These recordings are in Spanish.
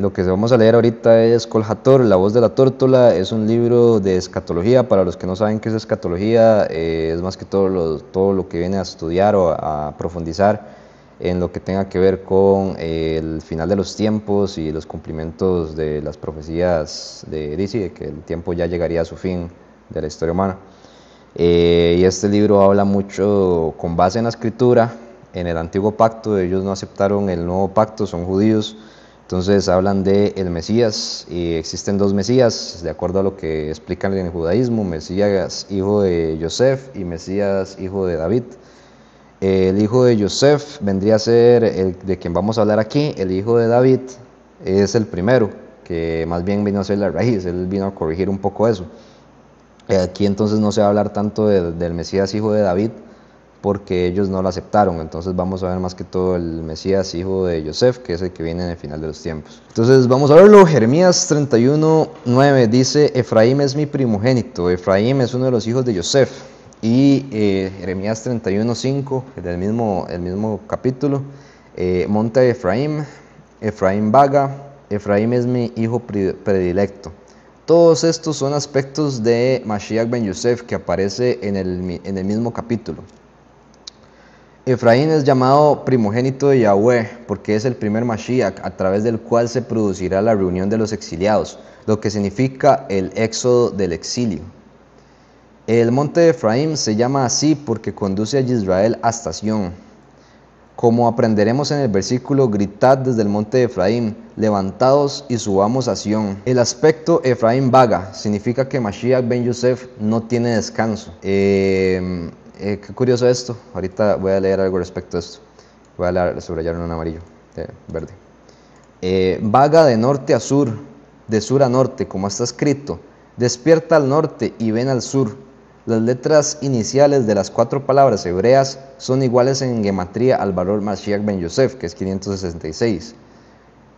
Lo que vamos a leer ahorita es Kol Hathor, La voz de la tórtola. Es un libro de escatología. Para los que no saben qué es escatología, es más que todo lo que viene a estudiar o a profundizar en lo que tenga que ver con el final de los tiempos y los cumplimientos de las profecías de que el tiempo ya llegaría a su fin de la historia humana. Y este libro habla mucho con base en la escritura. En el antiguo pacto ellos no aceptaron el nuevo pacto, son judíos. Entonces hablan de el Mesías, y existen dos Mesías, de acuerdo a lo que explican en el judaísmo: Mesías hijo de Yosef y Mesías hijo de David. El hijo de Yosef vendría a ser el de quien vamos a hablar aquí. El hijo de David es el primero, que más bien vino a ser la raíz, él vino a corregir un poco eso. Aquí entonces no se va a hablar tanto del Mesías hijo de David, porque ellos no lo aceptaron. Entonces vamos a ver más que todo el Mesías hijo de Yosef, que es el que viene en el final de los tiempos. Entonces vamos a verlo. Jeremías 31:9 dice: Efraín es mi primogénito. Efraín es uno de los hijos de Yosef. Y Jeremías 31:5, el mismo capítulo: monte de Efraín, Efraín vaga, Efraín es mi hijo predilecto. Todos estos son aspectos de Mashiach ben Yosef que aparece en el mismo capítulo. Efraín es llamado primogénito de Yahweh porque es el primer Mashiach a través del cual se producirá la reunión de los exiliados, lo que significa el éxodo del exilio. El monte de Efraín se llama así porque conduce a Israel hasta Sión. Como aprenderemos en el versículo: gritad desde el monte de Efraín, levantaos y subamos a Sión. El aspecto Efraín vaga significa que Mashiach ben Yosef no tiene descanso. Qué curioso esto. Ahorita voy a leer algo respecto a esto. Voy a subrayarlo en amarillo, verde. Vaga de norte a sur, de sur a norte, como está escrito: despierta al norte y ven al sur. Las letras iniciales de las 4 palabras hebreas son iguales en gematría al valor Mashiach ben Yosef, que es 566.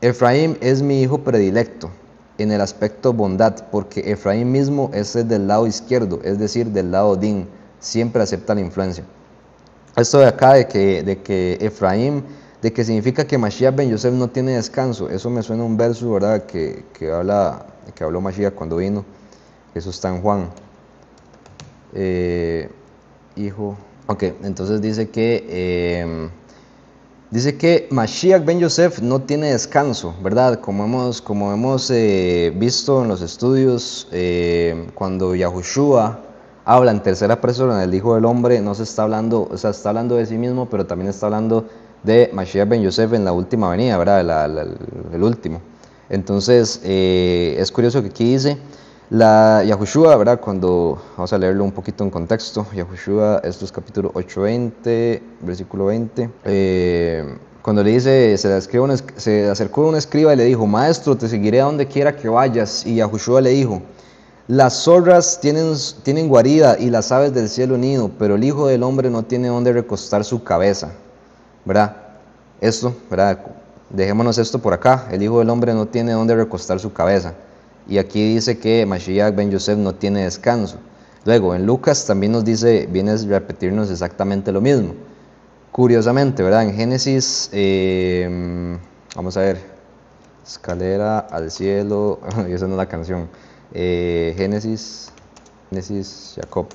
Efraín es mi hijo predilecto en el aspecto bondad, porque Efraín mismo es el del lado izquierdo, es decir, del lado din, siempre acepta la influencia. Esto de acá de que Efraín, de que significa que Mashiach ben Yosef no tiene descanso, eso me suena a un verso, ¿verdad?, que habló Mashiach cuando vino. Eso está en Juan. Entonces dice que Mashiach ben Yosef no tiene descanso, ¿verdad? Como hemos visto en los estudios, cuando Yahushua habla en tercera persona del Hijo del Hombre, no se está hablando, o sea, está hablando de sí mismo, pero también está hablando de Mashiach ben Yosef en la última venida, ¿verdad? El último. Entonces, es curioso que aquí dice Yahushua, ¿verdad? Cuando vamos a leerlo un poquito en contexto, Yahushua, esto es capítulo 8:20, versículo 20. Cuando le dice, se acercó un escriba y le dijo: maestro, te seguiré a donde quiera que vayas. Y Yahushua le dijo: las zorras tienen guarida y las aves del cielo nido, pero el Hijo del Hombre no tiene donde recostar su cabeza, ¿verdad? Esto, ¿verdad? Dejémonos esto por acá. El Hijo del Hombre no tiene donde recostar su cabeza. Y aquí dice que Mashiach ben Yosef no tiene descanso. Luego, en Lucas también nos dice, viene a repetirnos exactamente lo mismo. Curiosamente, ¿verdad? En Génesis, vamos a ver, escalera al cielo, y esa no es la canción. Génesis, Jacob.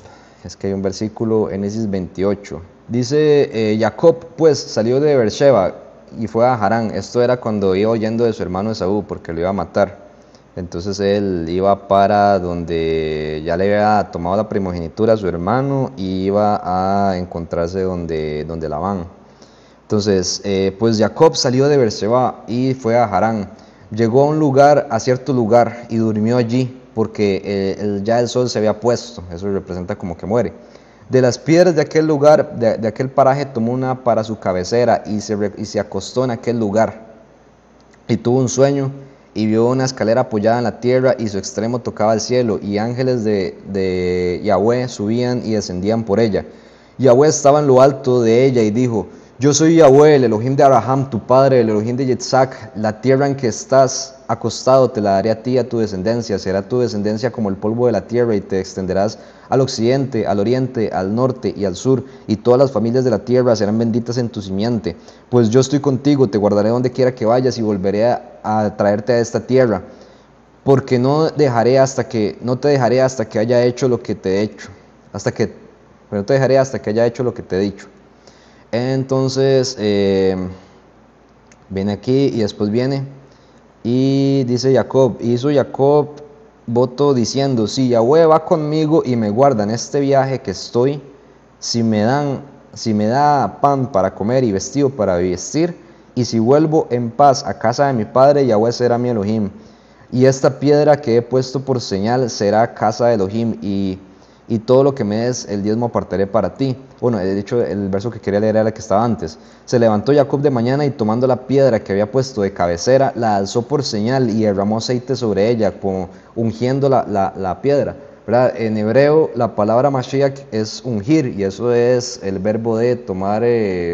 Es que hay un versículo, Génesis 28. Dice, Jacob pues salió de Beersheba y fue a Harán. Esto era cuando iba huyendo de su hermano Esaú porque lo iba a matar. Entonces él iba para donde ya le había tomado la primogenitura a su hermano y iba a encontrarse donde Labán. Entonces, pues Jacob salió de Beersheba y fue a Harán. Llegó a cierto lugar y durmió allí porque ya el sol se había puesto. Eso representa como que muere. De las piedras de aquel lugar, de aquel paraje, tomó una para su cabecera y se acostó en aquel lugar. Y tuvo un sueño y vio una escalera apoyada en la tierra y su extremo tocaba el cielo, y ángeles de Yahweh subían y descendían por ella. Yahweh estaba en lo alto de ella y dijo: Yo soy Yahweh, el Elohim de Abraham, tu padre, el Elohim de Yitzhak. La tierra en que estás acostado te la daré a ti y a tu descendencia. Será tu descendencia como el polvo de la tierra y te extenderás al occidente, al oriente, al norte y al sur. Y todas las familias de la tierra serán benditas en tu simiente. Pues yo estoy contigo, te guardaré donde quiera que vayas y volveré a traerte a esta tierra. Porque no te dejaré hasta que haya hecho lo que te he hecho. No te dejaré hasta que haya hecho lo que te he dicho. Entonces, viene aquí y después viene y dice Jacob, hizo Jacob voto diciendo, si Yahweh va conmigo y me guarda en este viaje que estoy, si me da pan para comer y vestido para vestir, y si vuelvo en paz a casa de mi padre, Yahweh será mi Elohim. Y esta piedra que he puesto por señal será casa de Elohim, y todo lo que me des, el diezmo apartaré para ti. Bueno, de hecho, el verso que quería leer era el que estaba antes. Se levantó Jacob de mañana y tomando la piedra que había puesto de cabecera, la alzó por señal y derramó aceite sobre ella, como ungiendo la piedra. ¿Verdad? En hebreo, la palabra Mashiach es ungir, y eso es el verbo de tomar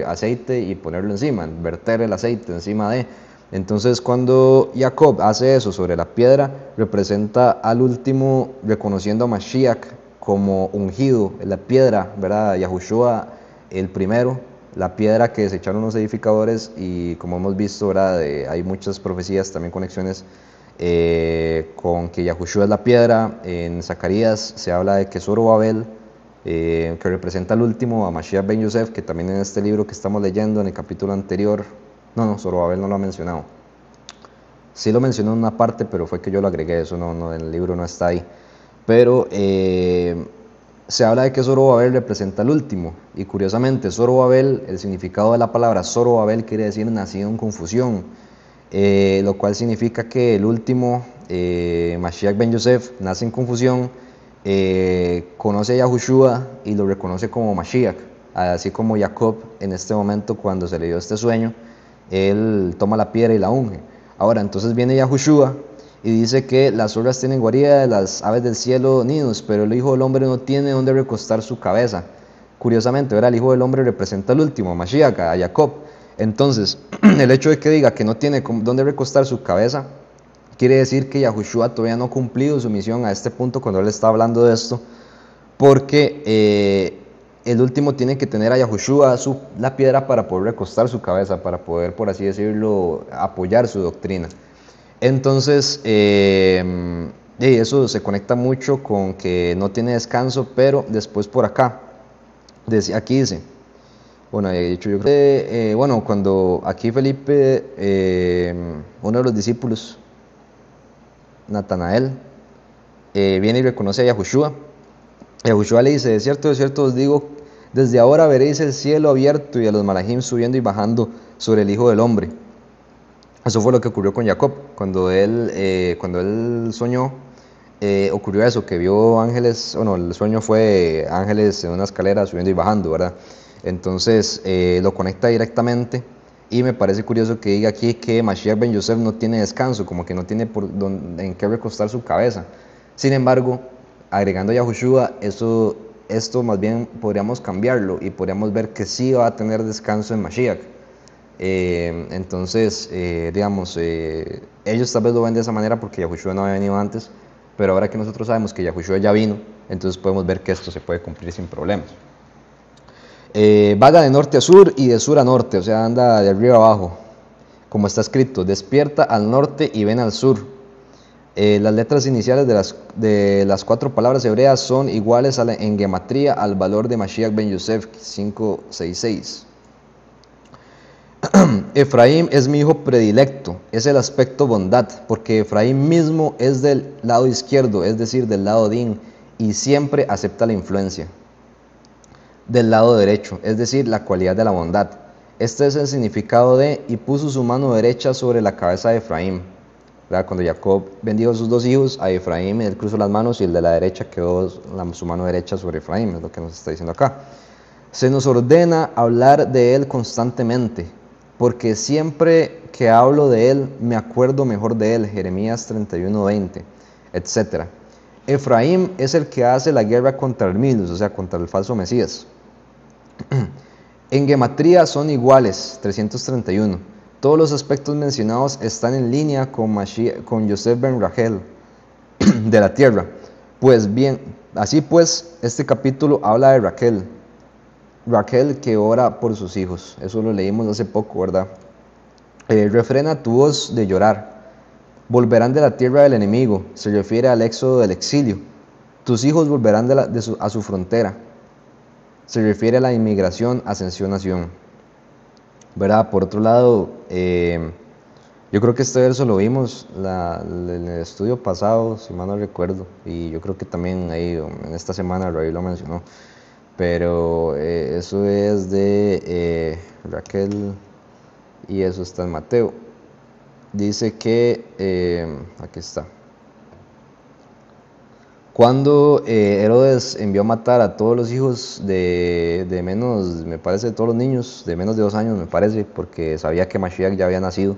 aceite y ponerlo encima, verter el aceite encima de. Entonces, cuando Jacob hace eso sobre la piedra, representa al último reconociendo a Mashiach como ungido, la piedra, ¿verdad? Yahushua el primero, la piedra que desecharon los edificadores, y como hemos visto, ¿verdad? Hay muchas profecías, también conexiones con que Yahushua es la piedra. En Zacarías se habla de que Zorobabel, que representa al último, a Mashiach ben Yosef, que también en este libro que estamos leyendo, en el capítulo anterior, Zorobabel no lo ha mencionado. Sí lo mencionó en una parte, pero fue que yo lo agregué, eso no, en el libro no está ahí. Pero se habla de que Zorobabel representa al último, y curiosamente Zorobabel, el significado de la palabra Zorobabel quiere decir nacido en confusión, lo cual significa que el último, Mashiach ben Yosef, nace en confusión, conoce a Yahushua y lo reconoce como Mashiach, así como Jacob en este momento, cuando se le dio este sueño, él toma la piedra y la unge. Ahora, entonces viene Yahushua y dice que las zorras tienen guarida, las aves del cielo nidos, pero el Hijo del Hombre no tiene donde recostar su cabeza. Curiosamente, ¿verdad? El Hijo del Hombre representa al último, a Mashiach, a Jacob. Entonces, el hecho de que diga que no tiene donde recostar su cabeza, quiere decir que Yahushua todavía no ha cumplido su misión a este punto cuando él está hablando de esto, porque el último tiene que tener a Yahushua la piedra para poder recostar su cabeza, para poder, por así decirlo, apoyar su doctrina. Entonces, eso se conecta mucho con que no tiene descanso, pero después por acá, aquí dice, bueno, de hecho yo creo que, cuando aquí Felipe, uno de los discípulos, Natanael, viene y reconoce a Yahushua, Yahushua le dice, de cierto os digo, desde ahora veréis el cielo abierto y a los malajim subiendo y bajando sobre el Hijo del Hombre. Eso fue lo que ocurrió con Jacob. Cuando él soñó, ocurrió eso, que vio ángeles. Bueno, el sueño fue ángeles en una escalera subiendo y bajando, ¿verdad? Entonces lo conecta directamente, y me parece curioso que diga aquí que Mashiach ben Yosef no tiene descanso, como que no tiene en qué recostar su cabeza. Sin embargo, agregando a Yahushua, esto más bien podríamos cambiarlo y podríamos ver que sí va a tener descanso en Mashiach. Entonces, ellos tal vez lo ven de esa manera porque Yahushua no había venido antes, pero ahora que nosotros sabemos que Yahushua ya vino, entonces podemos ver que esto se puede cumplir sin problemas. Vaga de norte a sur y de sur a norte, o sea, anda de arriba a abajo, como está escrito, despierta al norte y ven al sur. Las letras iniciales de las 4 palabras hebreas son iguales en gematría al valor de Mashiach ben Yosef, 566. Efraín es mi hijo predilecto, es el aspecto bondad, porque Efraín mismo es del lado izquierdo, es decir, del lado din, y siempre acepta la influencia del lado derecho, es decir, la cualidad de la bondad. Este es el significado de, y puso su mano derecha sobre la cabeza de Efraín. ¿Verdad? Cuando Jacob bendijo a sus 2 hijos, a Efraín él cruzó las manos y el de la derecha quedó su mano derecha sobre Efraín, es lo que nos está diciendo acá. Se nos ordena hablar de él constantemente, porque siempre que hablo de él me acuerdo mejor de él, Jeremías 31:20, etc. Efraín es el que hace la guerra contra el Milus, o sea, contra el falso Mesías. En gematría son iguales, 331. Todos los aspectos mencionados están en línea con Yosef ben Rachel de la tierra. Pues bien, así pues, este capítulo habla de Raquel. Raquel que ora por sus hijos. Eso lo leímos hace poco, ¿verdad? Refrena tu voz de llorar. Volverán de la tierra del enemigo. Se refiere al éxodo del exilio. Tus hijos volverán a su frontera. Se refiere a la inmigración, ascensión-nación. ¿Verdad? Por otro lado, yo creo que este verso lo vimos en el estudio pasado, si mal no recuerdo, y yo creo que también ahí en esta semana Raúl lo mencionó, pero eso es de Raquel y eso está en Mateo. Dice que, aquí está, cuando Herodes envió a matar a todos los hijos de menos, me parece, todos los niños de menos de 2 años, me parece, porque sabía que Mashiach ya había nacido.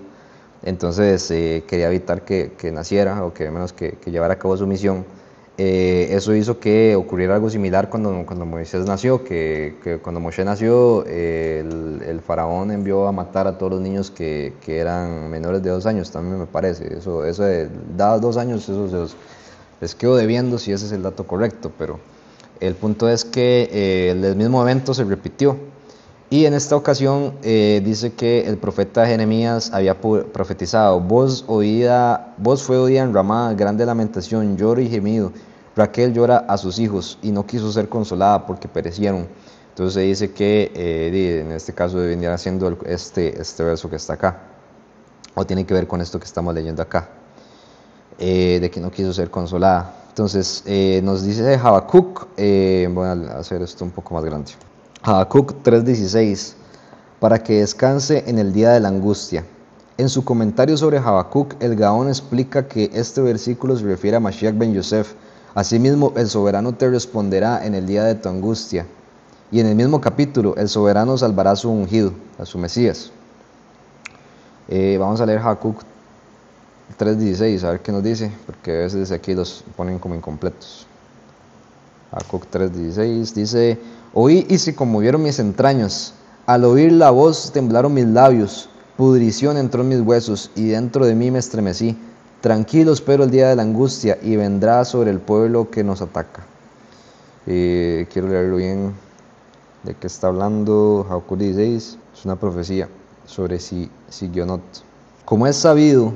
Entonces quería evitar que naciera o que menos que llevara a cabo su misión. Eso hizo que ocurriera algo similar cuando Moisés nació, que cuando Moshe nació el faraón envió a matar a todos los niños que eran menores de 2 años, también me parece. Eso de dados 2 años, eso les quedo debiendo si ese es el dato correcto, pero el punto es que el mismo evento se repitió. Y en esta ocasión dice que el profeta Jeremías había profetizado: voz fue oída en Ramá, grande lamentación, lloro y gemido. Raquel llora a sus hijos y no quiso ser consolada porque perecieron. Entonces se dice que en este caso vendría siendo este verso que está acá, o tiene que ver con esto que estamos leyendo acá, de que no quiso ser consolada. Entonces nos dice Habacuc, voy a hacer esto un poco más grande. Habacuc 3:16, para que descanse en el día de la angustia. En su comentario sobre Habacuc, el Gaón explica que este versículo se refiere a Mashiach ben Yosef. Asimismo, el soberano te responderá en el día de tu angustia. Y en el mismo capítulo, el soberano salvará a su ungido, a su Mesías. Vamos a leer Habacuc 3:16, a ver qué nos dice, porque a veces aquí los ponen como incompletos. Habacuc 3:16 dice: oí y se conmovieron mis entrañas, al oír la voz temblaron mis labios, pudrición entró en mis huesos y dentro de mí me estremecí. Tranquilo espero el día de la angustia y vendrá sobre el pueblo que nos ataca. Quiero leerlo bien. ¿De qué está hablando? Habacuc 16 es una profecía sobre Sigionot. Como es sabido,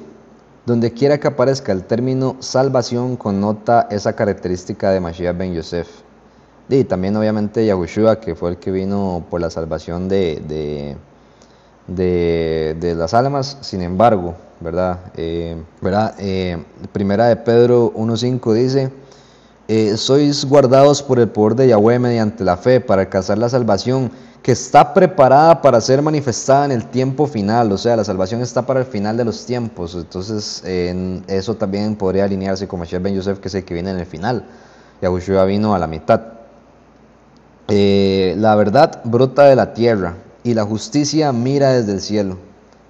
donde quiera que aparezca el término salvación connota esa característica de Mashiach ben Yosef. Y también obviamente Yahushua, que fue el que vino por la salvación de las almas. Sin embargo, ¿verdad? Primera de Pedro 1:5 dice: sois guardados por el poder de Yahweh mediante la fe para alcanzar la salvación que está preparada para ser manifestada en el tiempo final. O sea, la salvación está para el final de los tiempos. Entonces eso también podría alinearse con Mashiach ben Yosef, que es el que viene en el final. Yahushua vino a la mitad. La verdad brota de la tierra y la justicia mira desde el cielo.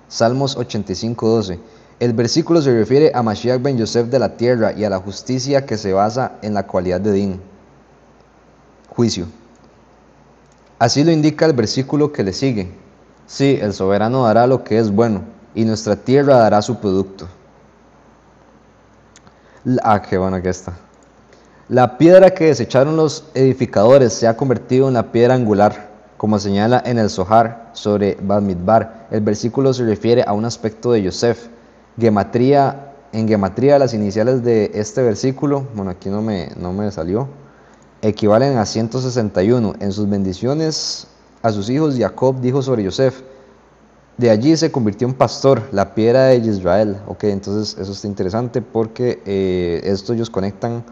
Salmos 85:12. El versículo se refiere a Mashiach ben Yosef de la tierra y a la justicia que se basa en la cualidad de Din, juicio. Así lo indica el versículo que le sigue. Sí, el soberano dará lo que es bueno y nuestra tierra dará su producto. Qué bueno que está. La piedra que desecharon los edificadores se ha convertido en la piedra angular, como señala en el Zohar sobre Bamidbar. El versículo se refiere a un aspecto de Yosef. En gematría las iniciales de este versículo, bueno, aquí no me salió, equivalen a 161. En sus bendiciones a sus hijos, Jacob dijo sobre Yosef: de allí se convirtió en pastor, la piedra de Israel. Ok, entonces eso está interesante porque esto ellos conectan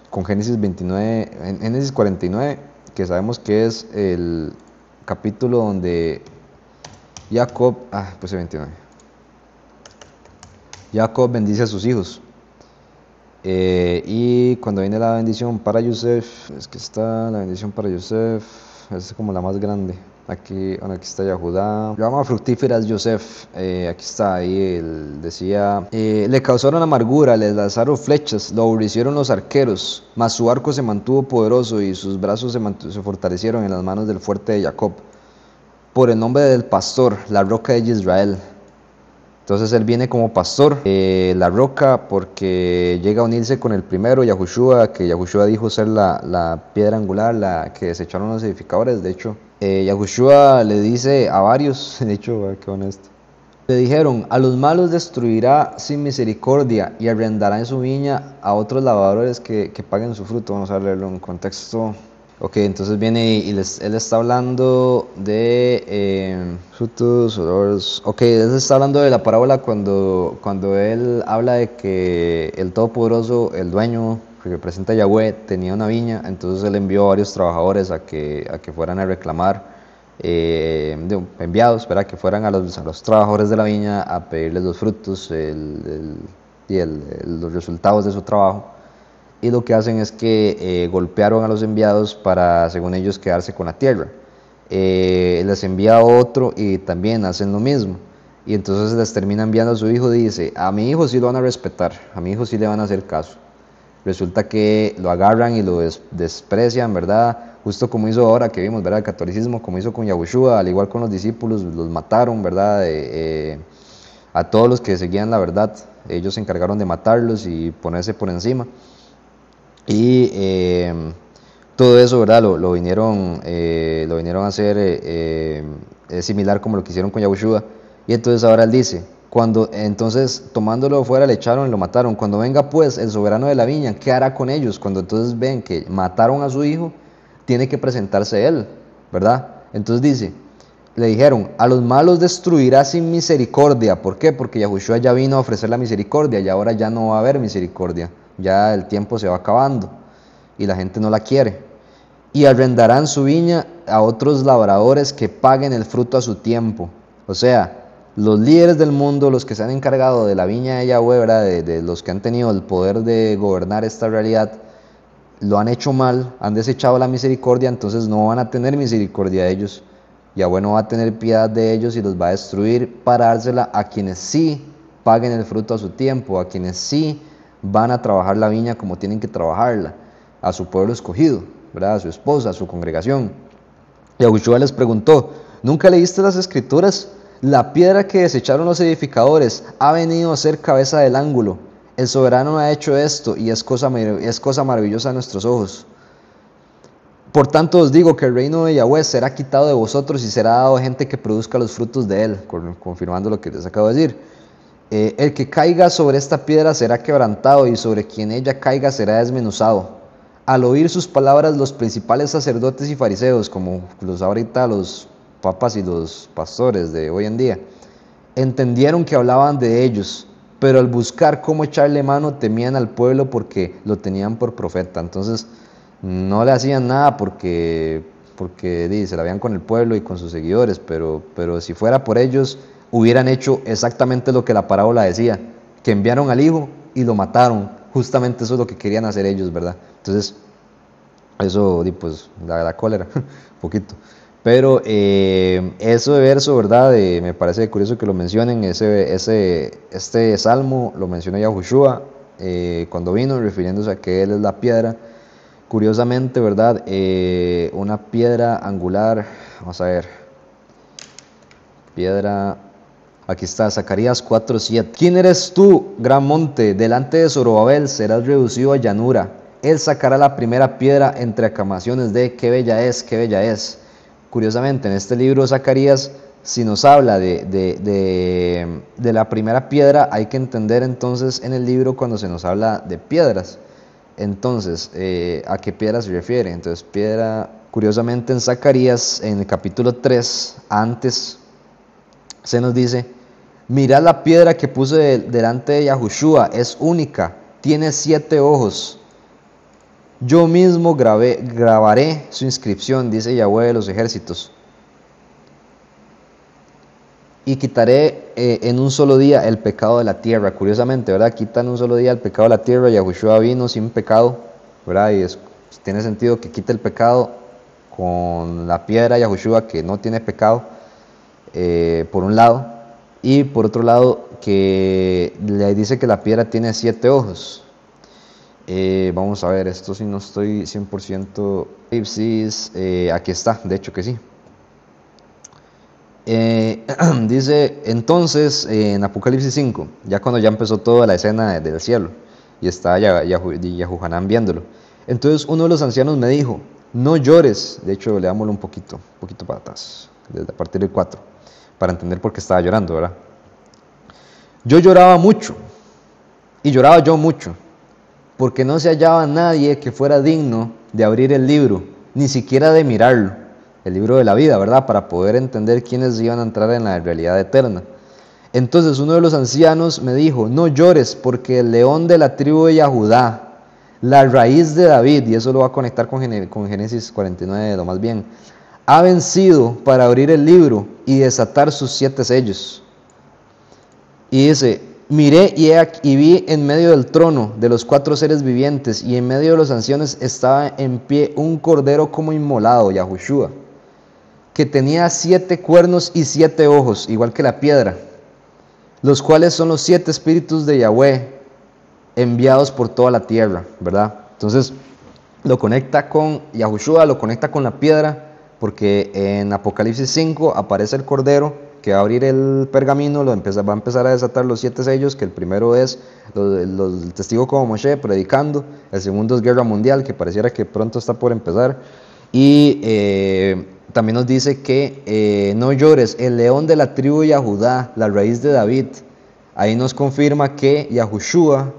con Génesis 29, en Génesis 49, que sabemos que es el capítulo donde Jacob, pues 29. Jacob bendice a sus hijos. Y cuando viene la bendición para Yosef, es que está la bendición para Yosef, es como la más grande. Aquí está Yahudá. Llama fructíferas Yosef. Aquí está, ahí él decía: le causaron amargura, le lanzaron flechas, lo aborrecieron los arqueros, mas su arco se mantuvo poderoso y sus brazos se fortalecieron en las manos del fuerte de Jacob. por el nombre del pastor, la roca de Israel. Entonces él viene como pastor, la roca, porque llega a unirse con el primero, Yahushua, que Yahushua dijo ser la piedra angular, la que desecharon los edificadores. De hecho, Yahushua le dice a varios, de hecho, qué honesto, le dijeron: a los malos destruirá sin misericordia y arrendará en su viña a otros labradores que paguen su fruto. Vamos a leerlo en contexto. Ok, entonces viene y él está hablando de frutos, olores. Ok, él está hablando de la parábola cuando él habla de que el Todopoderoso, el dueño que representa a Yahweh, tenía una viña. Entonces él envió a varios trabajadores a que fueran a reclamar, enviados, para que fueran a los trabajadores de la viña a pedirles los frutos los resultados de su trabajo. Y lo que hacen es que golpearon a los enviados para, según ellos, quedarse con la tierra. Les envía otro y también hacen lo mismo. Y entonces les termina enviando a su hijo. Dice: a mi hijo sí lo van a respetar, a mi hijo sí le van a hacer caso. Resulta que lo agarran y lo desprecian, ¿verdad? Justo como hizo ahora que vimos, ¿verdad? El catolicismo, como hizo con Yahushua, al igual con los discípulos, los mataron, ¿verdad? A todos los que seguían la verdad, ellos se encargaron de matarlos y ponerse por encima. Y todo eso, ¿verdad? Lo vinieron a hacer similar como lo que hicieron con Yahushua. Y entonces ahora él dice: entonces tomándolo fuera le echaron y lo mataron. Cuando venga pues el soberano de la viña, ¿qué hará con ellos? Cuando entonces ven que mataron a su hijo, tiene que presentarse él, ¿verdad? Entonces dice, le dijeron: a los malos destruirá sin misericordia. ¿Por qué? Porque Yahushua ya vino a ofrecer la misericordia y ahora ya no va a haber misericordia. Ya el tiempo se va acabando y la gente no la quiere. Y arrendarán su viña a otros labradores que paguen el fruto a su tiempo. O sea, los líderes del mundo, los que se han encargado de la viña de Yahweh, ¿verdad? De los que han tenido el poder de gobernar esta realidad, lo han hecho mal, han desechado la misericordia, entonces no van a tener misericordia de ellos. Yahweh no va a tener piedad de ellos y los va a destruir para dársela a quienes sí paguen el fruto a su tiempo, a quienes sí van a trabajar la viña como tienen que trabajarla, a su pueblo escogido, ¿verdad? A su esposa, a su congregación. Yahushua les preguntó: ¿nunca leíste las escrituras? La piedra que desecharon los edificadores ha venido a ser cabeza del ángulo. El soberano ha hecho esto y es cosa maravillosa a nuestros ojos. Por tanto os digo que el reino de Yahweh será quitado de vosotros y será dado a gente que produzca los frutos de él, confirmando lo que les acabo de decir. El que caiga sobre esta piedra será quebrantado y sobre quien ella caiga será desmenuzado. Al oír sus palabras, los principales sacerdotes y fariseos, como ahorita los papas y los pastores de hoy en día, entendieron que hablaban de ellos, pero al buscar cómo echarle mano temían al pueblo porque lo tenían por profeta. Entonces no le hacían nada porque se la veían con el pueblo y con sus seguidores, pero si fuera por ellos, hubieran hecho exactamente lo que la parábola decía, que enviaron al hijo y lo mataron. Justamente eso es lo que querían hacer ellos, ¿verdad? Entonces, eso pues da cólera, un poquito. Pero ese verso, ¿verdad? Me parece curioso que lo mencionen. Este salmo lo mencionó Yahushua cuando vino, refiriéndose a que él es la piedra. Curiosamente, ¿verdad? Una piedra angular. Vamos a ver. Piedra. Aquí está, Zacarías 4:7. ¿Quién eres tú, gran monte? Delante de Zorobabel serás reducido a llanura. Él sacará la primera piedra entre aclamaciones de qué bella es, qué bella es. Curiosamente, en este libro de Zacarías, si nos habla de la primera piedra, hay que entender entonces en el libro cuando se nos habla de piedras. Entonces, ¿a qué piedra se refiere? Entonces, piedra, curiosamente en Zacarías, en el capítulo 3, antes se nos dice: mirad la piedra que puse delante de Yahushua, es única, tiene 7 ojos. Yo mismo grabaré su inscripción, dice Yahweh de los ejércitos, y quitaré en un solo día el pecado de la tierra. Curiosamente, ¿verdad? Quita en un solo día el pecado de la tierra. Yahushua vino sin pecado, ¿verdad? Y tiene sentido que quite el pecado con la piedra Yahushua, que no tiene pecado, por un lado. Y por otro lado, que le dice que la piedra tiene 7 ojos. Vamos a ver, esto sí no estoy 100%. Aquí está, de hecho que sí. Dice entonces en Apocalipsis 5, ya cuando ya empezó toda la escena del cielo y está Yahuhanán viéndolo. Entonces uno de los ancianos me dijo, no llores. De hecho, leámoslo un poquito para atrás, desde a partir del 4, para entender por qué estaba llorando, ¿verdad? Yo lloraba mucho, y lloraba yo mucho, porque no se hallaba nadie que fuera digno de abrir el libro, ni siquiera de mirarlo, el libro de la vida, ¿verdad? Para poder entender quiénes iban a entrar en la realidad eterna. Entonces uno de los ancianos me dijo, no llores, porque el león de la tribu de Judá, la raíz de David, y eso lo va a conectar con Génesis 49, lo más bien, ha vencido para abrir el libro y desatar sus 7 sellos. Y dice, miré y vi en medio del trono de los 4 seres vivientes y en medio de los ancianos estaba en pie un cordero como inmolado, Yahushua, que tenía 7 cuernos y 7 ojos, igual que la piedra, los cuales son los 7 espíritus de Yahweh enviados por toda la tierra, ¿verdad? Entonces lo conecta con Yahushua, lo conecta con la piedra, porque en Apocalipsis 5 aparece el cordero que va a abrir el pergamino, va a empezar a desatar los 7 sellos, que el primero es el testigo como Moshe predicando, el segundo es guerra mundial, que pareciera que pronto está por empezar, y también nos dice que no llores, el león de la tribu de Judá, la raíz de David. Ahí nos confirma que Yahushua,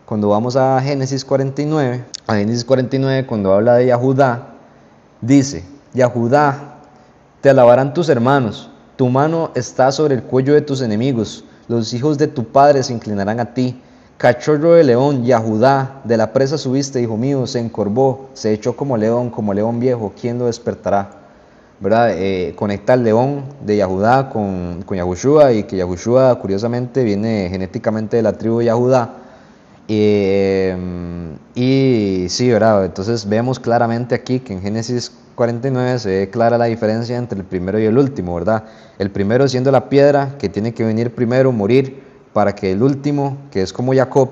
cuando vamos a Génesis 49, cuando habla de Yahudá, dice, Yahudá, te alabarán tus hermanos, tu mano está sobre el cuello de tus enemigos, los hijos de tu padre se inclinarán a ti. Cachorro de león, Yahudá, de la presa subiste, hijo mío, se encorvó, se echó como león viejo, ¿quién lo despertará? ¿Verdad? Conecta al león de Yahudá con Yahushua, y que Yahushua curiosamente viene genéticamente de la tribu de Yahudá. Y sí, ¿verdad? Entonces vemos claramente aquí que en Génesis 49 se ve clara la diferencia entre el primero y el último, ¿verdad? El primero siendo la piedra que tiene que venir primero, morir, para que el último, que es como Jacob,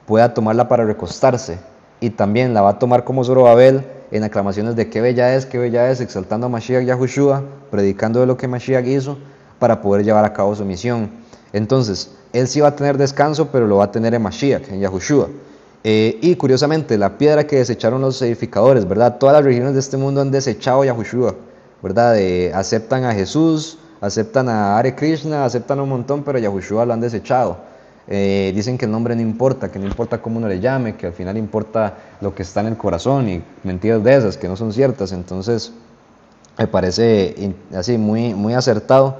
pueda tomarla para recostarse, y también la va a tomar como Zorobabel en aclamaciones de qué bella es, exaltando a Mashiach Yahushua, predicando de lo que Mashiach hizo para poder llevar a cabo su misión. Entonces, él sí va a tener descanso, pero lo va a tener en Mashiach, en Yahushua. Y curiosamente, la piedra que desecharon los edificadores, ¿verdad? Todas las religiones de este mundo han desechado a Yahushua, ¿verdad? Aceptan a Jesús, aceptan a Hare Krishna, aceptan un montón, pero a Yahushua lo han desechado. Dicen que el nombre no importa, que no importa cómo uno le llame, que al final importa lo que está en el corazón, y mentiras de esas que no son ciertas. Entonces me parece así muy acertado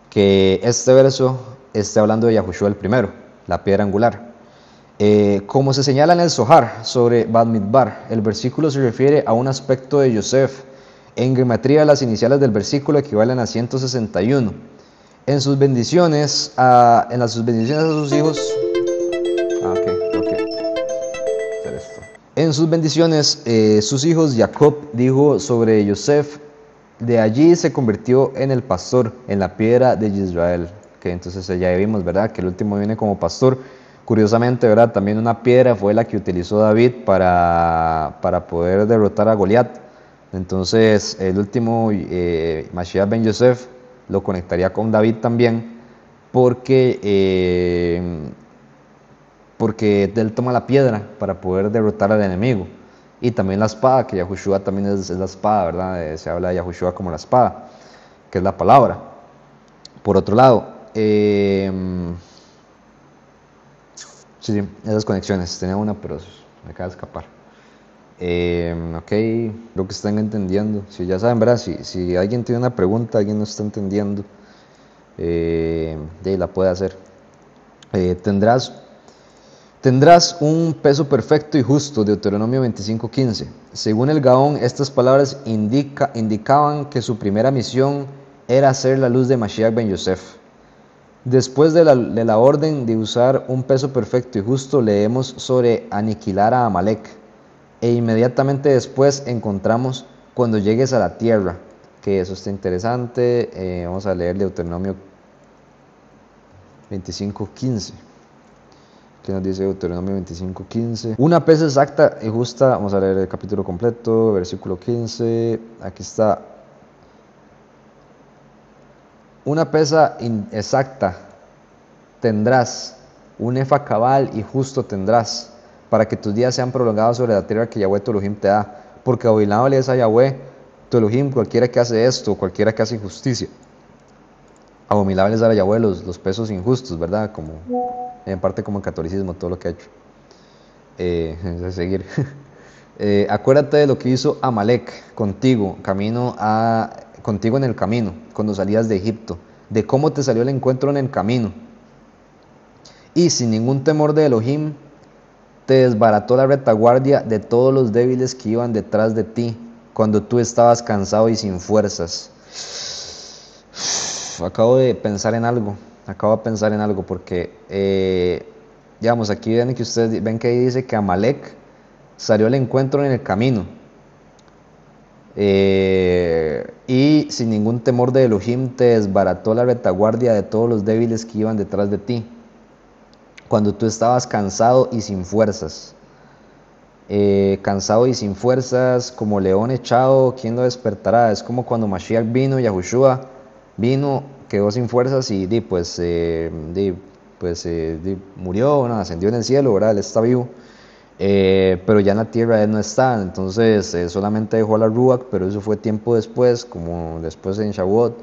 que este verso esté hablando de Yahushua el primero, la piedra angular. Como se señala en el Zohar sobre Bamidbar, el versículo se refiere a un aspecto de Yosef. En gematría, las iniciales del versículo equivalen a 161. En sus bendiciones a sus hijos. En sus bendiciones, sus hijos, Jacob dijo sobre Yosef, de allí se convirtió en el pastor, en la piedra de Israel. Que entonces ya vimos, ¿verdad?, que el último viene como pastor. Curiosamente, ¿verdad?, también una piedra fue la que utilizó David para poder derrotar a Goliat. Entonces el último, Mashiach ben Yosef, lo conectaría con David también, porque él toma la piedra para poder derrotar al enemigo. Y también la espada, que Yahushua también es la espada, ¿verdad? Se habla de Yahushua como la espada, que es la palabra. Por otro lado, sí, esas conexiones, tenía una, pero me acaba de escapar. Ok, creo que están entendiendo. Si ya saben, ¿verdad? Si alguien tiene una pregunta, alguien no está entendiendo, la puede hacer. Tendrás un peso perfecto y justo, Deuteronomio 25:15. Según el Gaón, estas palabras indicaban que su primera misión era ser la luz de Mashiach ben Yosef. Después de la orden de usar un peso perfecto y justo, leemos sobre aniquilar a Amalek. E inmediatamente después encontramos cuando llegues a la tierra, que eso está interesante. Vamos a leer Deuteronomio 25:15. ¿Qué nos dice Deuteronomio 25:15? Una pesa exacta y justa. Vamos a leer el capítulo completo, versículo 15. Aquí está. una pesa exacta tendrás, un efa cabal y justo tendrás, para que tus días sean prolongados sobre la tierra que Yahweh tu Elohim te da, porque abominable es a Yahweh tu Elohim cualquiera que hace esto, cualquiera que hace injusticia. Abominable es a Yahweh los pesos injustos, ¿verdad? Como, en parte como el catolicismo, todo lo que ha hecho. De seguir. Acuérdate de lo que hizo Amalek contigo, contigo en el camino, cuando salías de Egipto, de cómo te salió el encuentro en el camino. Y sin ningún temor de Elohim, te desbarató la retaguardia de todos los débiles que iban detrás de ti, cuando tú estabas cansado y sin fuerzas. Acabo de pensar en algo, porque, digamos, aquí ven que ustedes ven que ahí dice que Amalek salió al encuentro en el camino. Y sin ningún temor de Elohim te desbarató la retaguardia de todos los débiles que iban detrás de ti, cuando tú estabas cansado y sin fuerzas. Cansado y sin fuerzas, como león echado, ¿quién lo despertará? Es como cuando Mashiach vino, Yahushua vino, quedó sin fuerzas y murió, bueno, ascendió en el cielo, ¿verdad? Él está vivo. Pero ya en la tierra él no está, entonces solamente dejó a la Ruach, pero eso fue tiempo después, como después en Shavuot.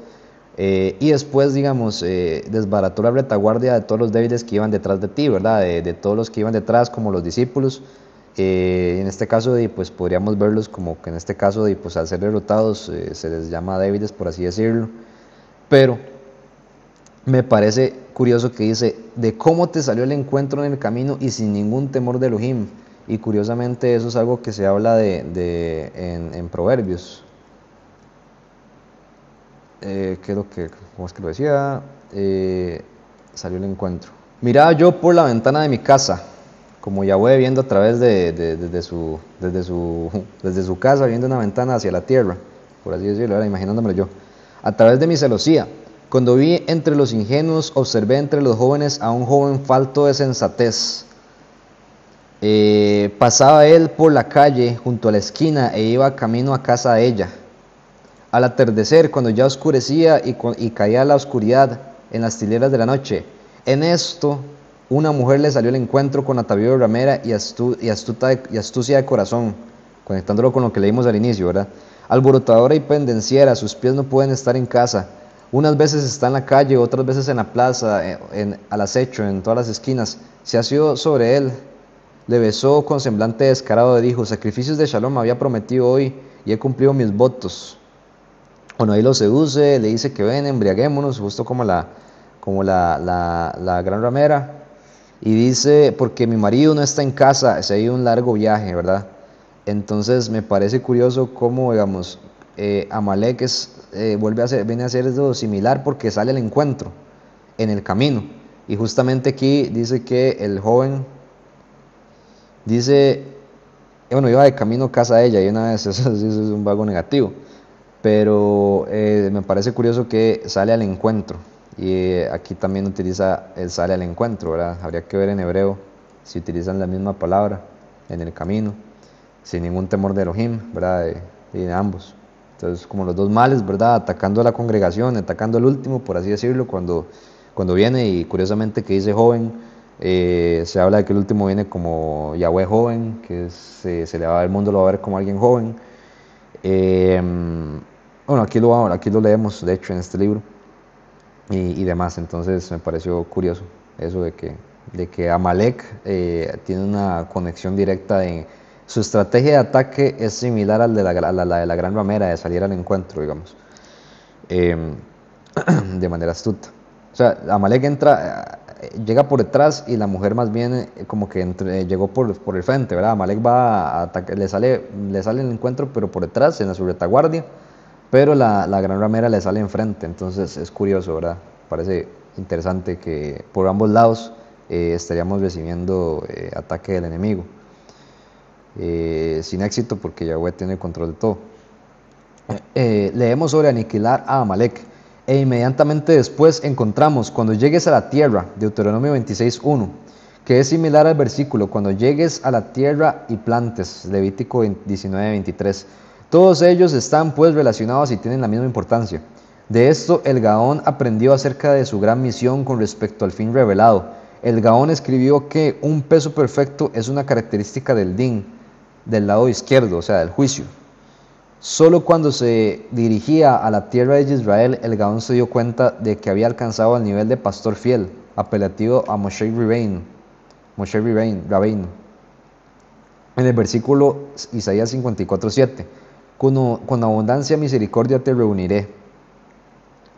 Y después, digamos, desbarató la retaguardia de todos los débiles que iban detrás de ti, ¿verdad? De todos los que iban detrás, como los discípulos. En este caso, pues podríamos verlos como que en este caso, pues al ser derrotados, se les llama débiles, por así decirlo. Pero me parece curioso que dice, de cómo te salió el encuentro en el camino y sin ningún temor de Elohim. Y curiosamente eso es algo que se habla en Proverbios. ¿Qué es lo que, cómo es que lo decía? Salió el encuentro. Miraba yo por la ventana de mi casa, como Yahweh viendo a través desde su casa, viendo una ventana hacia la tierra, por así decirlo, ahora imaginándomelo yo. A través de mi celosía, cuando vi entre los ingenuos, observé entre los jóvenes a un joven falto de sensatez. Pasaba él por la calle junto a la esquina e iba camino a casa de ella. Al atardecer, cuando ya oscurecía y caía la oscuridad en las tileras de la noche, en esto una mujer le salió al encuentro con atavío de ramera y astucia de corazón, conectándolo con lo que leímos al inicio, ¿verdad? Alborotadora y pendenciera, sus pies no pueden estar en casa. Unas veces está en la calle, otras veces en la plaza, al acecho, en todas las esquinas. Se asió sobre él, le besó con semblante descarado y dijo, sacrificios de Shalom había prometido hoy y he cumplido mis votos. Bueno, ahí lo seduce, le dice que ven, embriaguémonos, justo como la gran ramera. Y dice, porque mi marido no está en casa, se ha ido un largo viaje, ¿verdad? Entonces me parece curioso cómo, digamos, Amalek viene a hacer eso similar porque sale al encuentro en el camino. Y justamente aquí dice que el joven dice, bueno, iba de camino a casa de ella y una vez, eso es un vago negativo. Pero me parece curioso que sale al encuentro. Y aquí también utiliza el sale al encuentro, ¿verdad? Habría que ver en hebreo si utilizan la misma palabra en el camino, sin ningún temor de Elohim, ¿verdad? Y de ambos. Entonces, como los dos males, ¿verdad? Atacando a la congregación, atacando al último, por así decirlo, cuando viene, y curiosamente que dice joven, se habla de que el último viene como Yahweh joven, que se le va, el mundo lo va a ver como alguien joven. Bueno, aquí lo leemos, de hecho, en este libro y demás. Entonces me pareció curioso eso de que Amalek tiene una conexión directa. Su estrategia de ataque es similar al de la gran ramera, de salir al encuentro, digamos, de manera astuta. O sea, Amalek llega por detrás y la mujer más bien como que llegó por el frente, ¿verdad? Amalek va a atacar, le sale el encuentro, pero por detrás, en su retaguardia, pero la gran ramera le sale enfrente. Entonces es curioso, ¿verdad? Parece interesante que por ambos lados estaríamos recibiendo ataque del enemigo, sin éxito porque Yahweh tiene el control de todo. Leemos sobre aniquilar a Amalek. E inmediatamente después encontramos, cuando llegues a la tierra, Deuteronomio 26:1, que es similar al versículo, cuando llegues a la tierra y plantes, Levítico 19:23. Todos ellos están pues relacionados y tienen la misma importancia. De esto, el Gaón aprendió acerca de su gran misión con respecto al fin revelado. El Gaón escribió que un peso perfecto es una característica del Din, del lado izquierdo, o sea, del juicio. Solo cuando se dirigía a la tierra de Israel, el Gaón se dio cuenta de que había alcanzado el nivel de pastor fiel, apelativo a Moshe Rabbeinu. En el versículo Isaías 54:7, con abundancia de misericordia te reuniré.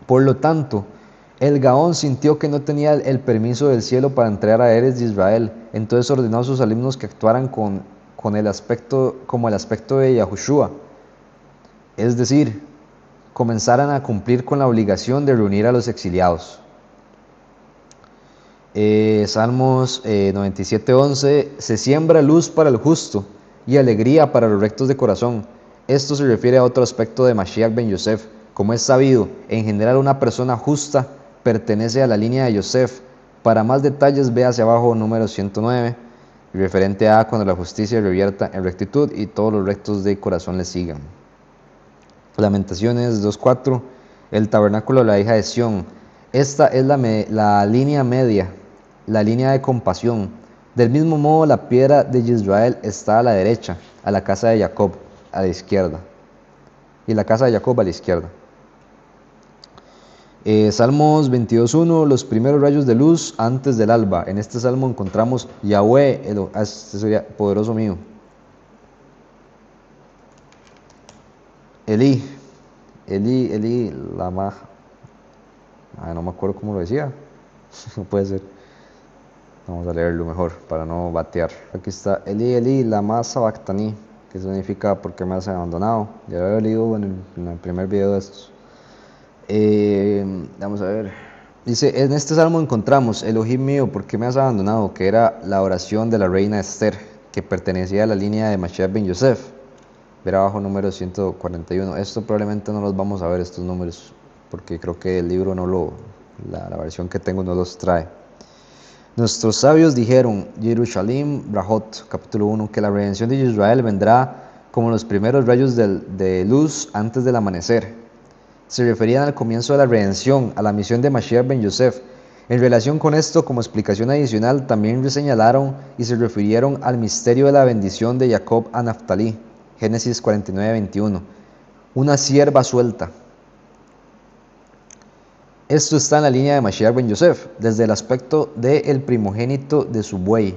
Por lo tanto, el Gaón sintió que no tenía el permiso del cielo para entrar a Eretz de Israel, entonces ordenó a sus alumnos que actuaran como el aspecto de Yahushua, es decir, comenzaran a cumplir con la obligación de reunir a los exiliados. Salmos 97:11, se siembra luz para el justo y alegría para los rectos de corazón. Esto se refiere a otro aspecto de Mashiach ben Yosef. Como es sabido, en general una persona justa pertenece a la línea de Yosef. Para más detalles ve hacia abajo número 109, referente a cuando la justicia revierta en rectitud y todos los rectos de corazón le sigan. Lamentaciones 2:4, el tabernáculo de la hija de Sión. Esta es la línea media, la línea de compasión. Del mismo modo, la piedra de Israel está a la derecha, a la casa de Jacob a la izquierda. Y la casa de Jacob a la izquierda. Salmos 22:1, los primeros rayos de luz antes del alba. En este salmo encontramos Yahweh, este sería poderoso mío. Elí, lama. No me acuerdo cómo lo decía. No puede ser. Vamos a leerlo mejor para no batear. Aquí está, Elí, lama sabactani, que significa porque me has abandonado. Ya lo había leído en el primer video de estos. Vamos a ver. Dice, en este salmo encontramos, Elohim mío, ¿por qué me has abandonado? Que era la oración de la reina Esther, que pertenecía a la línea de Mashiach ben Yosef. Ver abajo número 141. Esto probablemente no los vamos a ver, estos números, porque creo que el libro la versión que tengo no los trae. Nuestros sabios dijeron, Yerushalim Brahot, capítulo 1, que la redención de Israel vendrá como los primeros rayos de luz antes del amanecer. Se referían al comienzo de la redención, a la misión de Mashiach ben Yosef. En relación con esto, como explicación adicional, también señalaron y se refirieron al misterio de la bendición de Jacob a Naftali, Génesis 49:21, una sierva suelta. Esto está en la línea de Mashiach ben Yosef, desde el aspecto del primogénito de su buey,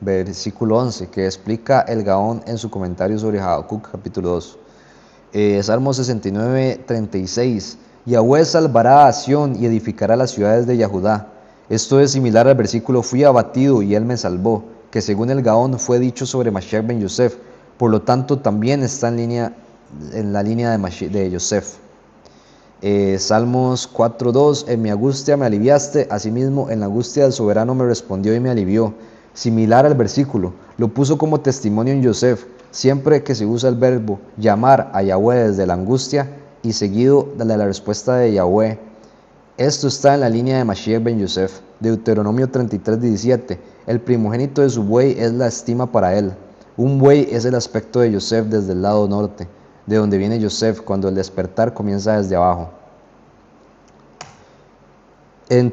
versículo 11, que explica el Gaón en su comentario sobre Habacuc, capítulo 2. Salmo 69:36, Yahweh salvará a Sión y edificará las ciudades de Yahudá. Esto es similar al versículo, fui abatido y él me salvó, que según el Gaón fue dicho sobre Mashiach ben Yosef. Por lo tanto, también está en la línea de Yosef. Salmos 4:2, en mi angustia me aliviaste, asimismo en la angustia del soberano me respondió y me alivió. Similar al versículo, lo puso como testimonio en Yosef, siempre que se usa el verbo llamar a Yahweh desde la angustia y seguido de la respuesta de Yahweh. Esto está en la línea de Mashiach ben Yosef. Deuteronomio 33:17, el primogénito de su buey es la estima para él. Un buey es el aspecto de Yosef desde el lado norte, de donde viene Yosef cuando el despertar comienza desde abajo. En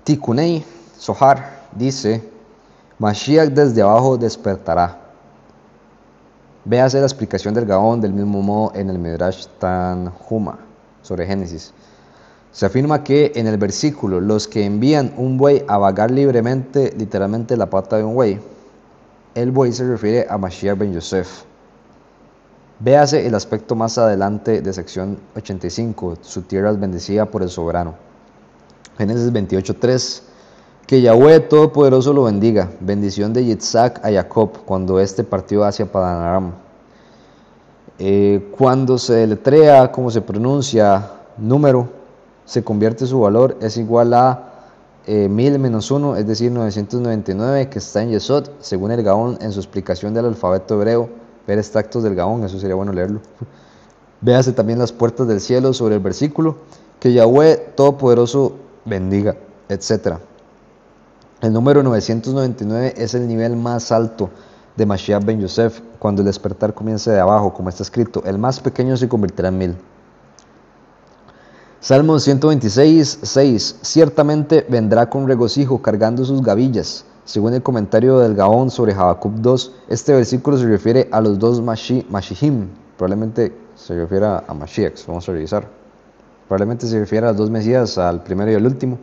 Tikunei Zohar dice, Mashiach desde abajo despertará. Véase la explicación del Gaón del mismo modo en el Midrash Tanhuma sobre Génesis. Se afirma que en el versículo, los que envían un buey a vagar libremente, literalmente la pata de un buey, el buey se refiere a Mashiach ben Yosef. Véase el aspecto más adelante de sección 85, su tierra es bendecida por el soberano. Génesis 28:3, que Yahweh Todopoderoso lo bendiga, bendición de Yitzhak a Jacob, cuando éste partió hacia Padan Aram. Cuando se deletrea, como se pronuncia, número, se convierte su valor, es igual a 1000 menos 1, es decir, 999, que está en Yesod, según el Gaón en su explicación del alfabeto hebreo. Ver extractos del Gaón, eso sería bueno leerlo. Véase también las puertas del cielo sobre el versículo, que Yahweh Todopoderoso bendiga, etc. El número 999 es el nivel más alto de Mashiach ben Yosef, cuando el despertar comienza de abajo, como está escrito, el más pequeño se convertirá en 1000. Salmo 126, 6. Ciertamente vendrá con regocijo cargando sus gavillas. Según el comentario del Gaón sobre Habacuc 2, este versículo se refiere a los dos Mashihim. Probablemente se refiere a Mashiach. Vamos a revisar. Probablemente se refiere a los dos Mesías, al primero y al último.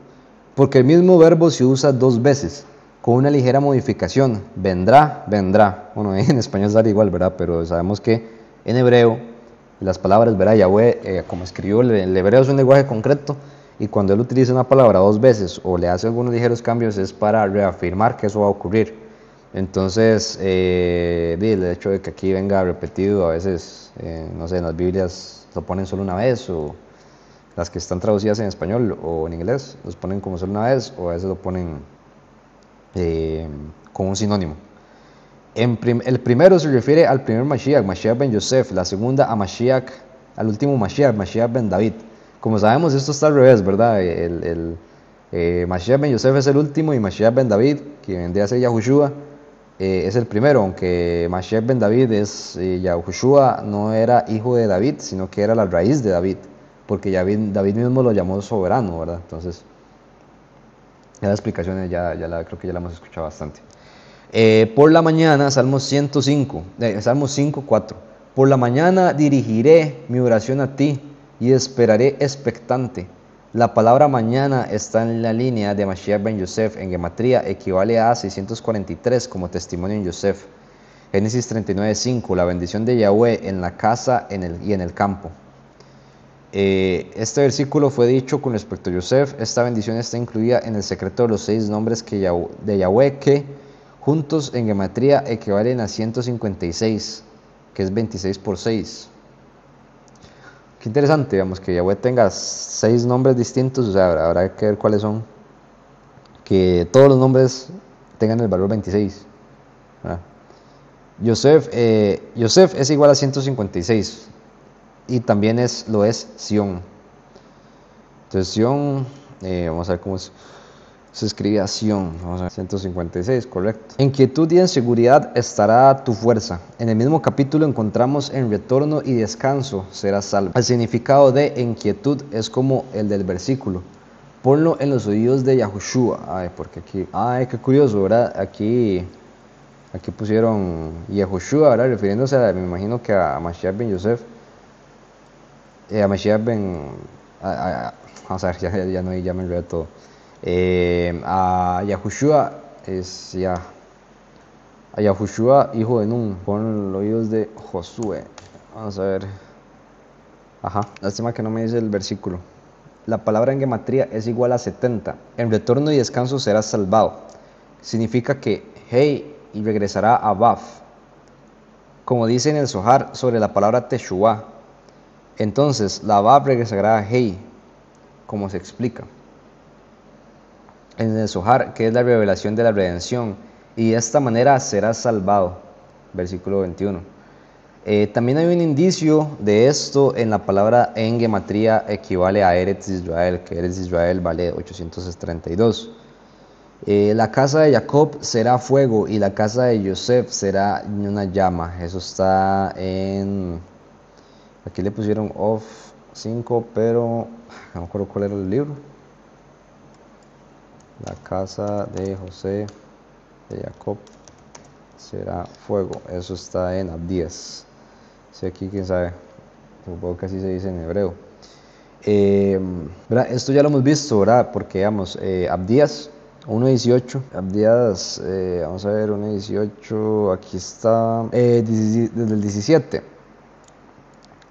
Porque el mismo verbo se usa dos veces, con una ligera modificación. Vendrá, vendrá. Bueno, en español sale igual, ¿verdad? Pero sabemos que en hebreo las palabras, ¿verdad? Yahweh, como escribió el hebreo, es un lenguaje concreto, y cuando él utiliza una palabra dos veces o le hace algunos ligeros cambios es para reafirmar que eso va a ocurrir. Entonces, el hecho de que aquí venga repetido, a veces, no sé, en las Biblias lo ponen solo una vez, o las que están traducidas en español o en inglés los ponen como solo una vez, o a veces lo ponen con un sinónimo. El primero se refiere al primer Mashiach, Mashiach ben Yosef. La segunda a Mashiach, al último Mashiach, Mashiach ben David. Como sabemos, esto está al revés, ¿verdad? Mashiach ben Yosef es el último y Mashiach ben David, que vendría a ser Yahushua, es el primero, aunque Mashiach ben David es, Yahushua no era hijo de David, sino que era la raíz de David, porque David mismo lo llamó soberano, ¿verdad? Entonces, ya la explicación creo que ya la hemos escuchado bastante. Por la mañana, Salmo 105, Salmo 5, 4. Por la mañana dirigiré mi oración a ti y esperaré expectante. La palabra mañana está en la línea de Mashiach ben Yosef. En gematría equivale a 643 como testimonio en Yosef. Génesis 39, 5. La bendición de Yahweh en la casa y en el campo. Este versículo fue dicho con respecto a Yosef. Esta bendición está incluida en el secreto de los 6 nombres de Yahweh que juntos en gematría equivalen a 156, que es 26 por 6. Qué interesante, digamos, que Yahweh tenga 6 nombres distintos, o sea, habrá que ver cuáles son. Que todos los nombres tengan el valor 26. Yosef es igual a 156 y también lo es Sión. Entonces Sión, vamos a ver cómo se escribe Sión, vamos a ver, 156, correcto. En quietud y en seguridad estará tu fuerza. En el mismo capítulo encontramos en retorno y descanso serás salvo. El significado de en quietud es como el del versículo. Ponlo en los oídos de Yahushua. Ay, porque aquí, qué curioso, ¿verdad? Aquí pusieron Yahushua, ¿verdad? Refiriéndose me imagino que a Mashiach ben Yosef. A Mashiach ben... vamos a ver, ya me enredé todo. A Yahushua a Yahushua, hijo de Nun, pon los oídos de Josué. Vamos a ver. Lástima que no me dice el versículo. La palabra en gematría es igual a 70. En retorno y descanso serás salvado. Significa que hey y regresará a Baf. Como dice en el Zohar sobre la palabra Teshuvah. Entonces la Baf regresará a hey, como se explica en el Zohar, que es la revelación de la redención, y de esta manera serás salvado. Versículo 21. También hay un indicio de esto en la palabra en gematría equivale a Eretz Israel, que Eretz Israel vale 832. La casa de Jacob será fuego y la casa de Yosef será una llama. Eso está en... Aquí le pusieron off 5, pero no me acuerdo cuál era el libro. La casa de José, de Jacob, será fuego. Eso está en Abdías. Sí, aquí quién sabe. Supongo que así se dice en hebreo. Esto ya lo hemos visto, ¿verdad? Porque, digamos, Abdías 1.18. Abdías, vamos a ver, 1.18. Aquí está. Desde el 17.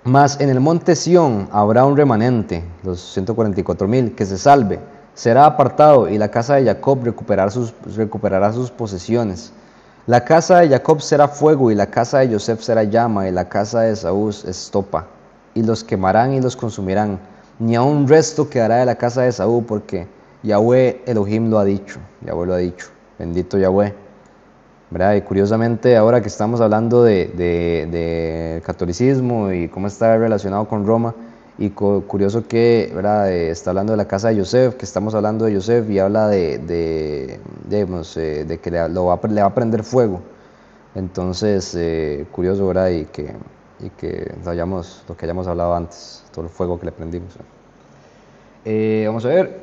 Mas en el monte Sión habrá un remanente, los 144.000, que se salve. Será apartado y la casa de Jacob recuperará sus posesiones. La casa de Jacob será fuego y la casa de Yosef será llama y la casa de Esaú estopa. Y los quemarán y los consumirán. Ni a un resto quedará de la casa de Esaú porque Yahweh Elohim lo ha dicho. Yahweh lo ha dicho. Bendito Yahweh. ¿Verdad? Y curiosamente, ahora que estamos hablando de catolicismo y cómo está relacionado con Roma, y curioso que, ¿verdad? Está hablando de la casa de Yosef, que estamos hablando de Yosef y habla de que le va a prender fuego. Entonces, curioso, ¿verdad? Y que lo que hayamos hablado antes, todo el fuego que le prendimos. Vamos a ver.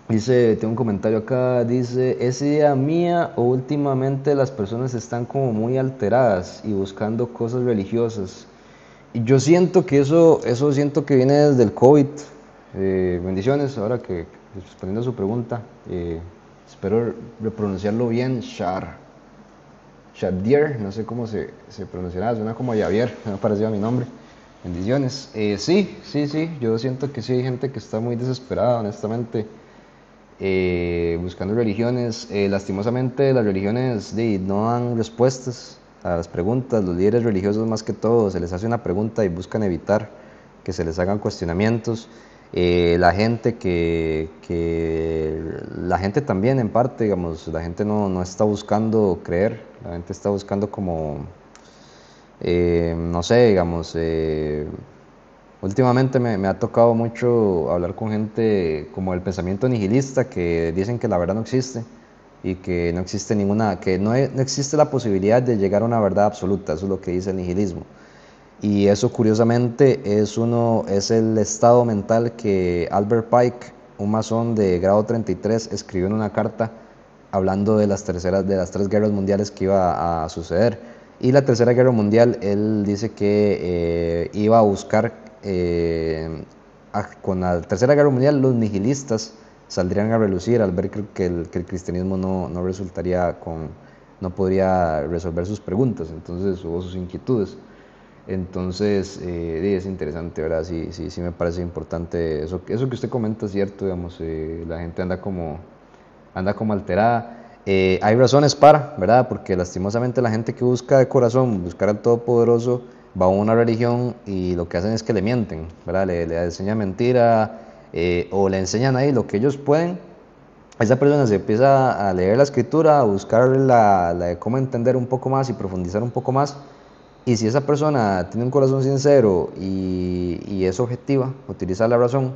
Dice, tengo un comentario acá, dice, ¿es idea mía o últimamente las personas están como muy alteradas y buscando cosas religiosas? Y yo siento que eso siento que viene desde el COVID. Bendiciones, ahora que respondiendo a su pregunta, espero pronunciarlo bien, Shardier, no sé cómo se pronunciará, suena como Javier, me ha parecido a mi nombre. Bendiciones. Sí, yo siento que sí hay gente que está muy desesperada, honestamente, buscando religiones. Lastimosamente las religiones no dan respuestas a las preguntas. Los líderes religiosos más que todo se les hace una pregunta y buscan evitar que se les hagan cuestionamientos. La gente también en parte, digamos, la gente no está buscando creer, la gente está buscando como, no sé, digamos, últimamente me ha tocado mucho hablar con gente como el pensamiento nihilista, que dicen que la verdad no existe y que no existe no existe la posibilidad de llegar a una verdad absoluta. Eso es lo que dice el nihilismo. Y eso curiosamente es el estado mental que Albert Pike, un masón de grado 33, escribió en una carta hablando de de las tres guerras mundiales que iba a suceder. Y la tercera guerra mundial, él dice que iba a buscar, con la tercera guerra mundial, los nihilistas saldrían a relucir al ver que el cristianismo no resultaría no podría resolver sus preguntas, entonces, o sus inquietudes. Entonces, es interesante, ¿verdad? Sí me parece importante eso que usted comenta, es cierto, digamos, la gente anda como alterada. Hay razones ¿verdad? Porque lastimosamente la gente que busca de corazón, buscar al Todopoderoso, va a una religión y lo que hacen es que le mienten, ¿verdad? Le enseñan mentira, o le enseñan ahí lo que ellos pueden. Esa persona se empieza a leer la escritura, a buscar de cómo entender un poco más y profundizar un poco más. Y si esa persona tiene un corazón sincero y es objetiva, utiliza la razón,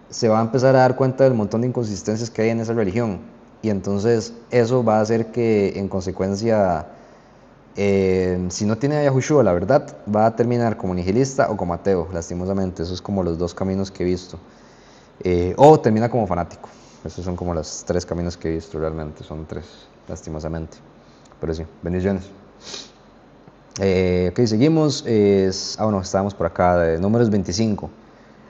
se va a empezar a dar cuenta del montón de inconsistencias que hay en esa religión. Y entonces eso va a hacer que, en consecuencia, si no tiene a Yahushua, la verdad, va a terminar como nihilista o como ateo, lastimosamente. Esos es como los dos caminos que he visto. O termina como fanático. Esos son como los tres caminos que he visto realmente. Son tres, lastimosamente. Pero sí, bendiciones. Ok, seguimos. Bueno, estábamos por acá, de números 25.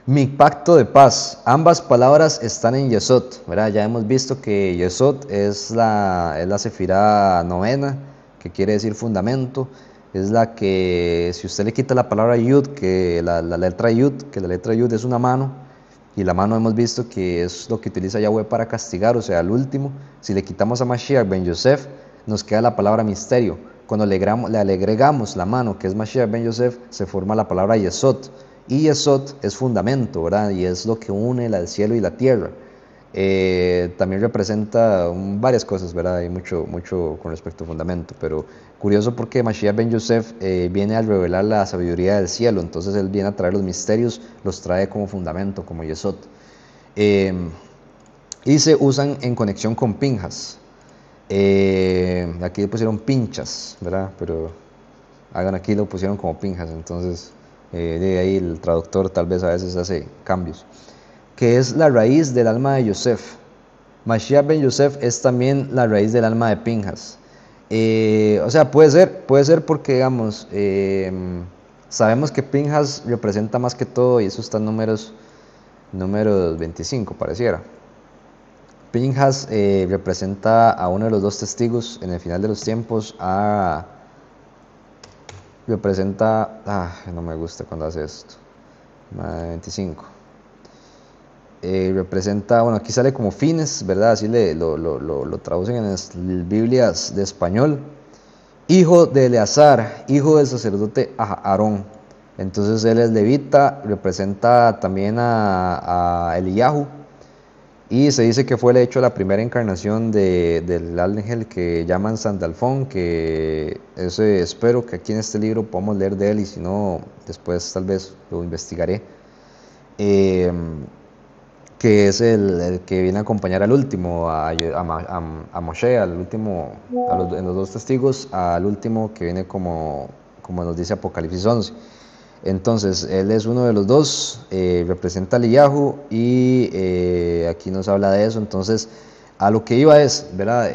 Mi pacto de paz. Ambas palabras están en Yesod, ¿verdad? Ya hemos visto que Yesod es la sefirá novena, que quiere decir fundamento. Es la que, si usted le quita la palabra Yud, que la letra Yud, que la letra Yud es una mano, y la mano hemos visto que es lo que utiliza Yahweh para castigar, o sea, el último. Si le quitamos a Mashiach ben Yosef, nos queda la palabra misterio. Cuando le agregamos la mano, que es Mashiach ben Yosef, se forma la palabra Yesod. Y Yesod es fundamento, ¿verdad? Y es lo que une el cielo y la tierra. También representa varias cosas, ¿verdad? Hay mucho con respecto al fundamento, pero curioso porque Mashiach ben Yosef viene a revelar la sabiduría del cielo, entonces él viene a traer los misterios, los trae como fundamento, como Yesod. Y se usan en conexión con pinjas. Aquí pusieron pinchas, ¿verdad? Pero hagan aquí lo pusieron como pinjas, entonces de ahí el traductor tal vez a veces hace cambios. Que es la raíz del alma de Yosef. Mashiach ben Yosef es también la raíz del alma de Pinjas. O sea, puede ser porque, digamos, sabemos que Pinjas representa más que todo, y eso está en números 25, pareciera. Pinjas representa a uno de los dos testigos en el final de los tiempos, no me gusta cuando hace esto, 25. Representa, bueno, aquí sale como Fines, ¿verdad? Así lo traducen en las Biblias de español. Hijo de Eleazar, hijo del sacerdote Aarón. Entonces él es levita, representa también a Eliyahu. Y se dice que fue el hecho de la primera encarnación del ángel que llaman Sandalfón, que ese, espero que aquí en este libro podamos leer de él, y si no, después tal vez lo investigaré. Que es el que viene a acompañar al último, a Moshe, al último, en los dos testigos, al último que viene como nos dice Apocalipsis 11. Entonces, él es uno de los dos, representa a Eliyahu y aquí nos habla de eso. Entonces, a lo que iba es, ¿verdad?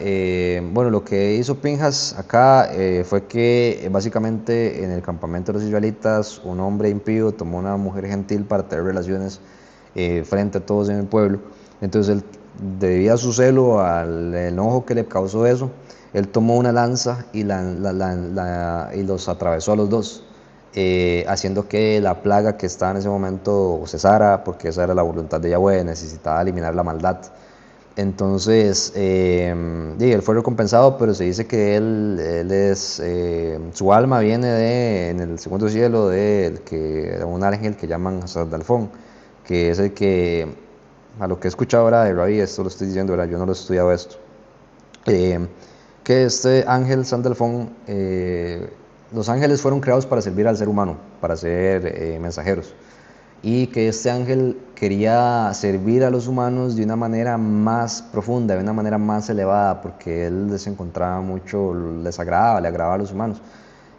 Bueno, lo que hizo Pinjas acá fue que básicamente en el campamento de los israelitas un hombre impío tomó una mujer gentil para tener relaciones frente a todos en el pueblo. Entonces, él, debido a su celo, al enojo que le causó eso, él tomó una lanza y, y los atravesó a los dos, haciendo que la plaga que estaba en ese momento cesara, porque esa era la voluntad de Yahweh, necesitaba eliminar la maldad. Entonces, él fue recompensado, pero se dice que él es, su alma viene de, en el segundo cielo de un ángel que llaman Sardalfón, que es el que, a lo que he escuchado ahora de Rabí, esto lo estoy diciendo, ¿verdad? Yo no lo he estudiado esto, eh, que este ángel Sandalfón, los ángeles fueron creados para servir al ser humano, para ser mensajeros, y que este ángel quería servir a los humanos de una manera más profunda, de una manera más elevada, porque él les encontraba mucho, les agradaba, le agradaba a los humanos.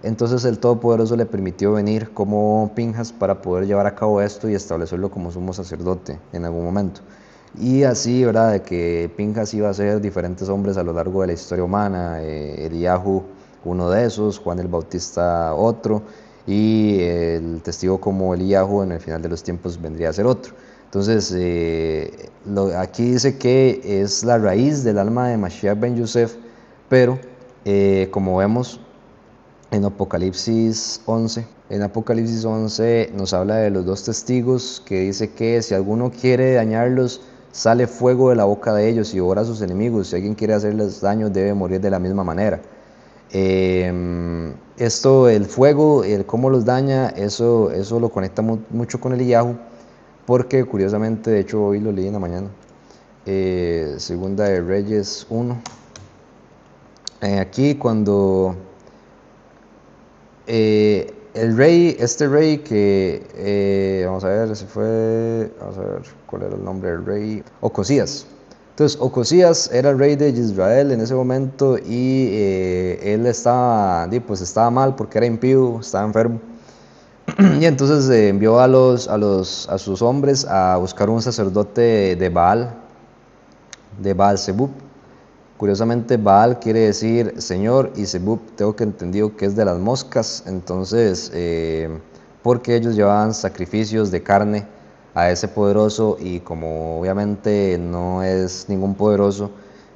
Entonces el Todopoderoso le permitió venir como Pinjas para poder llevar a cabo esto y establecerlo como sumo sacerdote en algún momento. Y así, ¿verdad? De que Pinjas iba a ser diferentes hombres a lo largo de la historia humana, Eliyahu uno de esos, Juan el Bautista otro, y el testigo como Eliyahu en el final de los tiempos vendría a ser otro. Entonces, aquí dice que es la raíz del alma de Mashiach ben Yosef, pero como vemos, en Apocalipsis 11 nos habla de los dos testigos que dice que si alguno quiere dañarlos, sale fuego de la boca de ellos y devora a sus enemigos. Si alguien quiere hacerles daño, debe morir de la misma manera. Esto, el fuego, el cómo los daña, eso lo conecta mucho con el Eliyahu, porque curiosamente, de hecho hoy lo leí en la mañana, Segunda de Reyes 1, aquí cuando el rey, este rey que, vamos a ver si fue, vamos a ver cuál era el nombre del rey, Ocosías. Entonces, Ocosías era el rey de Israel en ese momento y él estaba, pues estaba mal porque era impío, estaba enfermo. Y entonces envió a sus hombres a buscar un sacerdote de Baal Zebub. Curiosamente, Baal quiere decir Señor y Zebub tengo que entendido que es de las moscas, entonces, porque ellos llevaban sacrificios de carne a ese poderoso y como obviamente no es ningún poderoso,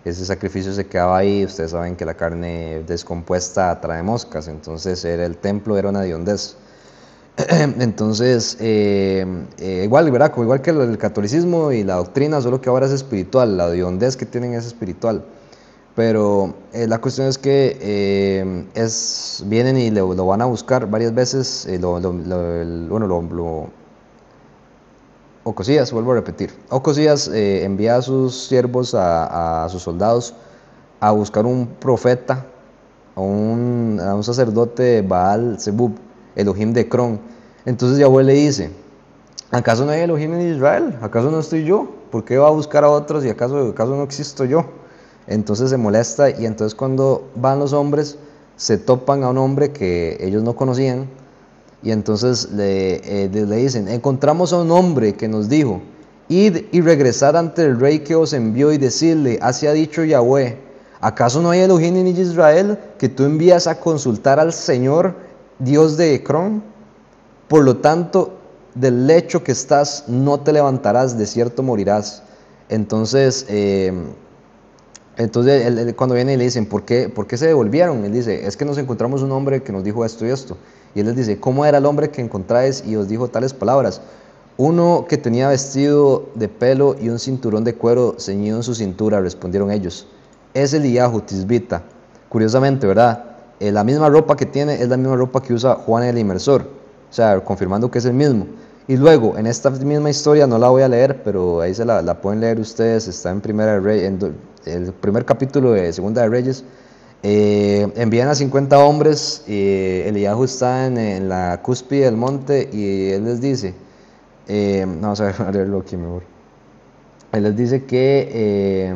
ese sacrificio se quedaba ahí. Ustedes saben que la carne descompuesta atrae moscas, entonces era el templo, era una hediondez. Entonces, igual, ¿verdad? Como igual que el catolicismo y la doctrina, solo que ahora es espiritual, la hediondez que tienen es espiritual. Pero la cuestión es que vienen y lo van a buscar varias veces, Ocosías, vuelvo a repetir, Ocosías envía a sus siervos, a sus soldados, a buscar un profeta, a un sacerdote de Baal Zebub, Elohim de Cron. Entonces Yahweh le dice, ¿acaso no hay Elohim en Israel? ¿Acaso no estoy yo? ¿Por qué va a buscar a otros y acaso no existo yo? Entonces se molesta y entonces cuando van los hombres se topan a un hombre que ellos no conocían y entonces le dicen, encontramos a un hombre que nos dijo, id y regresad ante el rey que os envió y decirle, así ha dicho Yahweh, ¿acaso no hay Elohim en Israel que tú envías a consultar al Señor, Dios de Ecrón? Por lo tanto, del lecho que estás no te levantarás, de cierto morirás. Entonces, cuando viene y le dicen, ¿por qué se devolvieron? Él dice, es que nos encontramos un hombre que nos dijo esto y esto. Y él les dice, ¿cómo era el hombre que encontráis y os dijo tales palabras? Uno que tenía vestido de pelo y un cinturón de cuero ceñido en su cintura, respondieron ellos. Es Eliyahu Tisbita. Curiosamente, ¿verdad? La misma ropa que tiene es la misma ropa que usa Juan el Inmersor. O sea, confirmando que es el mismo. Y luego, en esta misma historia, no la voy a leer, pero ahí la pueden leer ustedes, está en Primera de Reyes, en el primer capítulo de Segunda de Reyes. Envían a 50 hombres y Eliyahu está en la cúspide del monte y él les dice, vamos a ver, a leerlo aquí mejor. Él les dice que,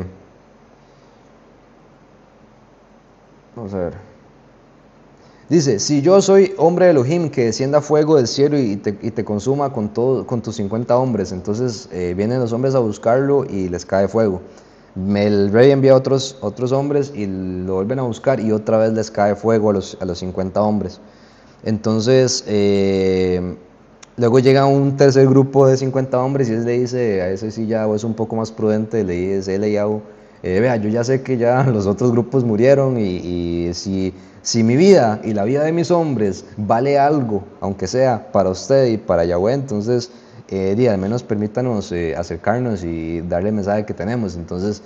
vamos a ver, Dice, si yo soy hombre de Elohim, que descienda fuego del cielo y te consuma con tus 50 hombres. Entonces vienen los hombres a buscarlo y les cae fuego. El rey envía otros hombres y lo vuelven a buscar y otra vez les cae fuego a los 50 hombres. Entonces, luego llega un tercer grupo de 50 hombres y él le dice, a ese sí ya es un poco más prudente, le dice, Eliyahu, vea, yo ya sé que ya los otros grupos murieron y si mi vida y la vida de mis hombres vale algo, aunque sea para usted y para Yahweh, entonces al menos permítanos acercarnos y darle el mensaje que tenemos. Entonces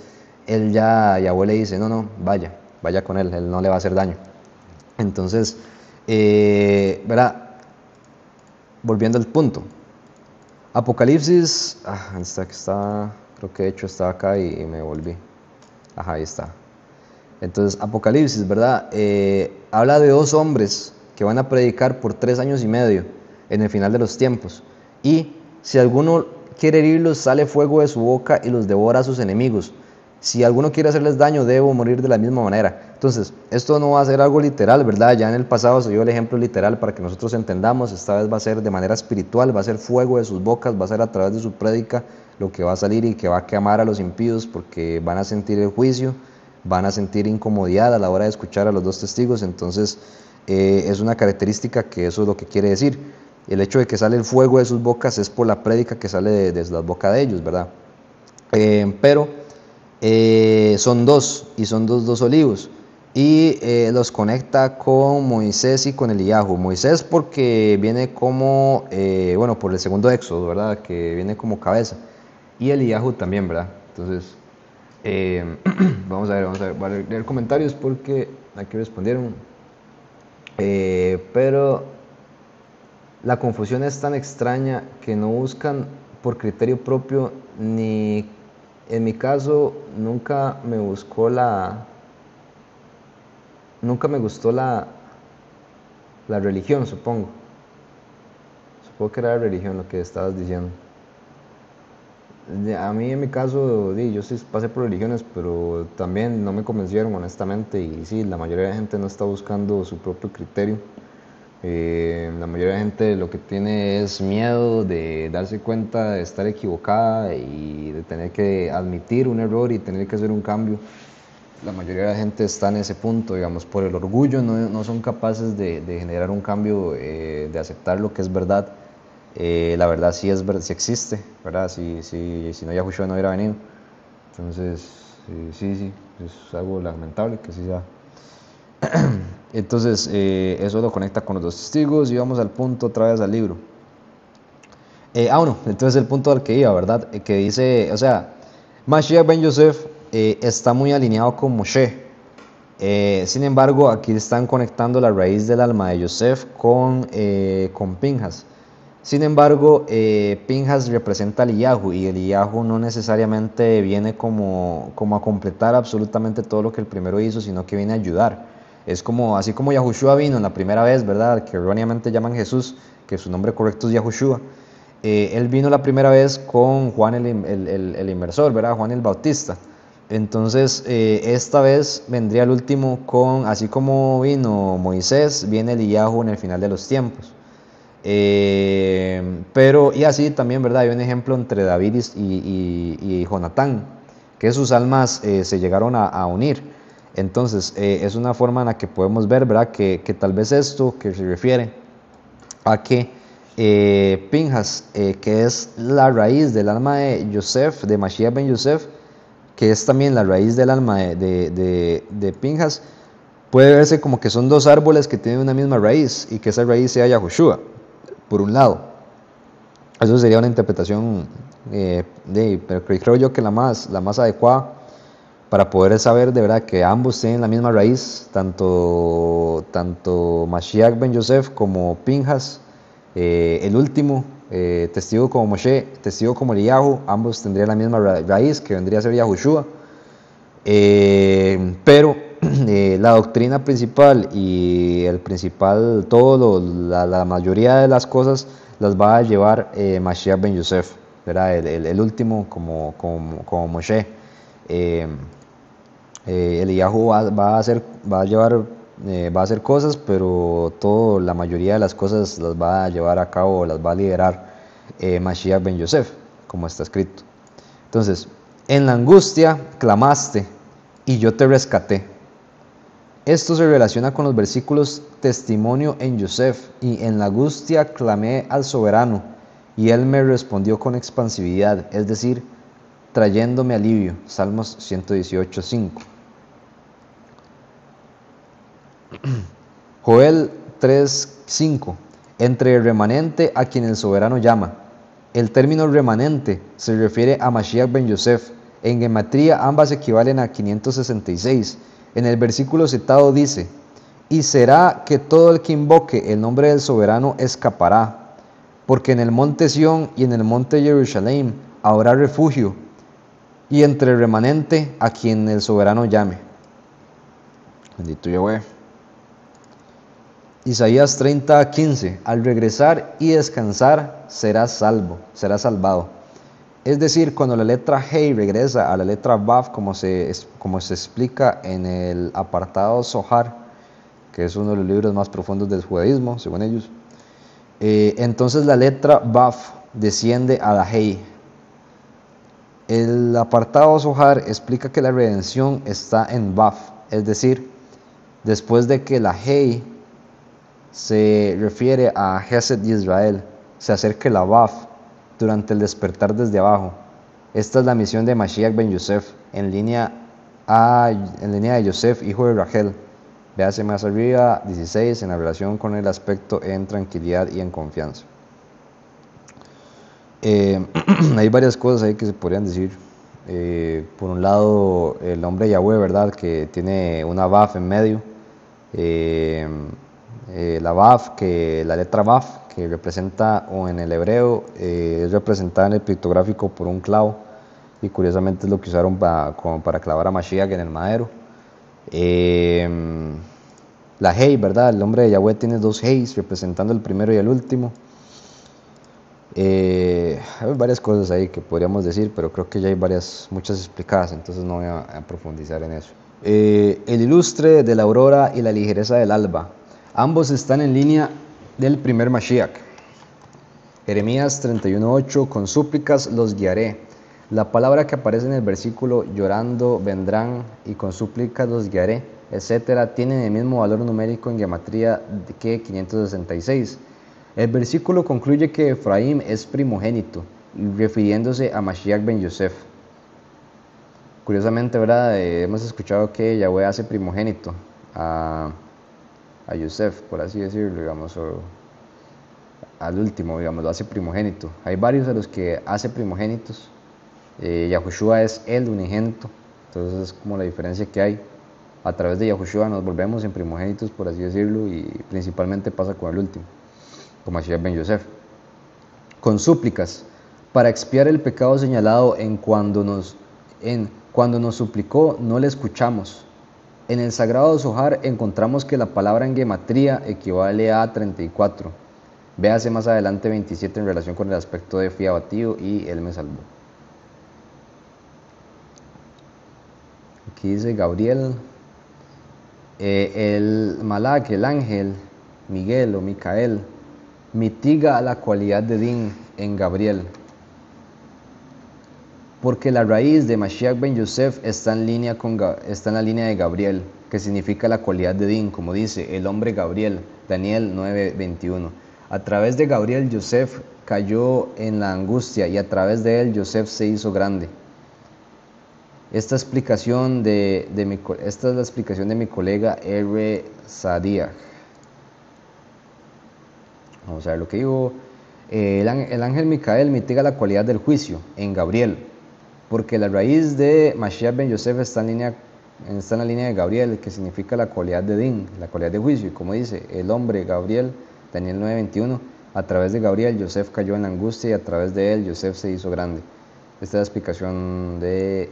Yahweh le dice, no, vaya con él no le va a hacer daño. Entonces, ¿verdad? Volviendo al punto. Apocalipsis, creo que de hecho estaba acá y me volví. Ajá, ahí está. Entonces, Apocalipsis, ¿verdad? Habla de dos hombres que van a predicar por 3 años y medio en el final de los tiempos. Y si alguno quiere herirlos, sale fuego de su boca y los devora a sus enemigos. Si alguno quiere hacerles daño, debo morir de la misma manera. Entonces, esto no va a ser algo literal, ¿verdad? Ya en el pasado se dio el ejemplo literal para que nosotros entendamos. Esta vez va a ser de manera espiritual, va a ser fuego de sus bocas, va a ser a través de su prédica lo que va a salir y que va a quemar a los impíos porque van a sentir el juicio, van a sentir incomodidad a la hora de escuchar a los dos testigos. Entonces, es una característica que eso es lo que quiere decir. El hecho de que sale el fuego de sus bocas es por la prédica que sale de la boca de ellos, ¿verdad? Pero son dos, y son dos olivos, y los conecta con Moisés y con Eliyahu. Moisés porque viene como, bueno, por el segundo éxodo, ¿verdad? Que viene como cabeza, y Eliyahu también, ¿verdad? Entonces, vamos a ver, voy a leer comentarios porque aquí respondieron, pero la confusión es tan extraña que no buscan por criterio propio ni... En mi caso, nunca me gustó la religión, supongo. Supongo que era la religión lo que estabas diciendo. A mí, en mi caso, yo sí pasé por religiones, pero también no me convencieron, honestamente. Y sí, la mayoría de la gente no está buscando su propio criterio. La mayoría de la gente lo que tiene es miedo de darse cuenta de estar equivocada y de tener que admitir un error y tener que hacer un cambio. La mayoría de la gente está en ese punto, digamos, por el orgullo, no son capaces de generar un cambio, de aceptar lo que es verdad. La verdad sí existe, ¿verdad? Si no, Yahushua no hubiera venido. Entonces, sí, es algo lamentable que sí sea. Entonces, eso lo conecta con los dos testigos y vamos al punto otra vez al libro. Bueno, entonces el punto al que iba, ¿verdad? Que dice, o sea, Mashiach ben Yosef está muy alineado con Moshe. Sin embargo, aquí están conectando la raíz del alma de Yosef con Pinhas. Sin embargo, Pinhas representa a Eliyahu y Eliyahu no necesariamente viene como a completar absolutamente todo lo que el primero hizo, sino que viene a ayudar. Es como, así como Yahushua vino en la primera vez, ¿verdad? Que erróneamente llaman Jesús, que su nombre correcto es Yahushua. Él vino la primera vez con Juan el Inmersor, ¿verdad? Juan el Bautista. Entonces, esta vez vendría el último así como vino Moisés, viene Eliyahu en el final de los tiempos. Y así también, ¿verdad? Hay un ejemplo entre David y Jonatán, que sus almas se llegaron a unir. Entonces, es una forma en la que podemos ver, ¿verdad? Que tal vez esto que se refiere a que Pinhas, que es la raíz del alma de Yosef, de Mashiach ben Yosef, que es también la raíz del alma de Pinhas, puede verse como que son dos árboles que tienen una misma raíz y que esa raíz sea Yahushua, por un lado. Eso sería una interpretación, pero creo yo que la más adecuada para poder saber de verdad que ambos tienen la misma raíz, tanto Mashiach ben Yosef como Pinhas, el último, testigo como Moshe, testigo como Eliyahu, ambos tendrían la misma raíz, que vendría a ser Yahushua. Pero la doctrina principal y el principal, la mayoría de las cosas las va a llevar Mashiach ben Yosef, ¿verdad? El último como Moshe. Eliyahu va a llevar va a hacer cosas, pero la mayoría de las cosas las va a llevar a cabo, las va a liderar Mashiach ben Yosef, como está escrito. Entonces, en la angustia clamaste y yo te rescaté. Esto se relaciona con los versículos testimonio en Yosef y en la angustia clamé al soberano y él me respondió con expansividad, es decir, trayéndome alivio. Salmos 118:5. Joel 3:5. Entre el remanente a quien el soberano llama. El término remanente se refiere a Mashiach ben Yosef. En gematría ambas equivalen a 566. En el versículo citado dice: y será que todo el que invoque el nombre del soberano escapará, porque en el monte Sión y en el monte Jerusalén habrá refugio, y entre el remanente a quien el soberano llame. Bendito Yahweh. Isaías 30:15. Al regresar y descansar serás salvado. Es decir, cuando la letra Hei regresa a la letra Vav, como se explica en el apartado Zohar, que es uno de los libros más profundos del judaísmo, según ellos, entonces la letra Vav desciende a la Hei. El apartado Zohar explica que la redención está en Vav, es decir, después de que la Hei se refiere a Gesed Israel, se acerque la Vav durante el despertar desde abajo. Esta es la misión de Mashiach ben Yosef en línea de Yosef, hijo de Rachel. Véase más arriba, 16, en la relación con el aspecto en tranquilidad y en confianza. Hay varias cosas ahí que se podrían decir. Por un lado, el nombre Yahweh, ¿verdad? Que tiene una Vav en medio. La Vav, la letra Vav, que representa, o en el hebreo, es representada en el pictográfico por un clavo, y curiosamente es lo que usaron como para clavar a Mashiach en el madero. La Hei, ¿verdad? El nombre de Yahweh tiene dos Heis, representando el primero y el último. Hay varias cosas ahí que podríamos decir, pero creo que ya hay muchas explicadas, entonces no voy a profundizar en eso. El ilustre de la aurora y la ligereza del alba. Ambos están en línea del primer Mashiach. Jeremías 31:8, con súplicas los guiaré. La palabra que aparece en el versículo llorando vendrán y con súplicas los guiaré, etcétera, tienen el mismo valor numérico en gematría que 566. El versículo concluye que Efraín es primogénito, refiriéndose a Mashiach ben Yosef. Curiosamente, ¿verdad? Hemos escuchado que Yahweh hace primogénito a Yosef, por así decirlo, digamos, o al último, digamos, lo hace primogénito. Hay varios a los que hace primogénitos. Yahushua es el unigénito, entonces es como la diferencia que hay. A través de Yahushua nos volvemos en primogénitos, por así decirlo, y principalmente pasa con el último, como Mashiach ben Yosef. Con súplicas, para expiar el pecado señalado cuando nos suplicó, no le escuchamos. En el Sagrado Zohar encontramos que la palabra en gematría equivale a 34. Véase más adelante 27 en relación con el aspecto de fui abatido y él me salvó. Aquí dice Gabriel, el Malak, el ángel, Miguel o Micael, mitiga la cualidad de Din en Gabriel, porque la raíz de Mashiach ben Yosef está en la línea de Gabriel, que significa la cualidad de Din, como dice el hombre Gabriel, Daniel 9:21. A través de Gabriel, Yosef cayó en la angustia y a través de él, Yosef se hizo grande. Esta es la explicación de mi colega R. Sadiach. Vamos a ver lo que digo. El ángel Micael mitiga la cualidad del juicio en Gabriel, porque la raíz de Mashiach ben Yosef está en la línea de Gabriel, que significa la cualidad de Din, la cualidad de juicio. Y como dice el hombre Gabriel, Daniel 9:21, a través de Gabriel, Yosef cayó en la angustia y a través de él, Yosef se hizo grande. Esta es la explicación de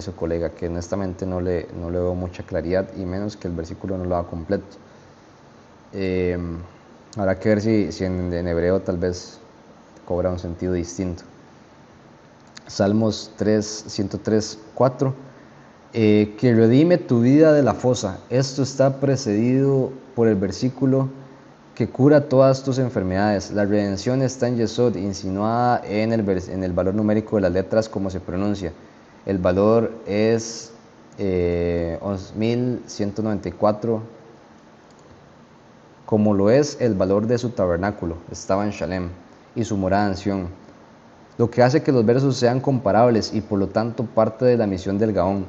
su colega, que honestamente no le veo mucha claridad, y menos que el versículo no lo da completo. Habrá que ver si en hebreo tal vez cobra un sentido distinto. Salmos 103:4. que redime tu vida de la fosa. Esto está precedido por el versículo que cura todas tus enfermedades. La redención está en Yesod, insinuada en el valor numérico de las letras como se pronuncia. El valor es 11.194, como lo es el valor de su tabernáculo. Estaba en Shalem y su morada en Sión. Lo que hace que los versos sean comparables y por lo tanto parte de la misión del Gaón.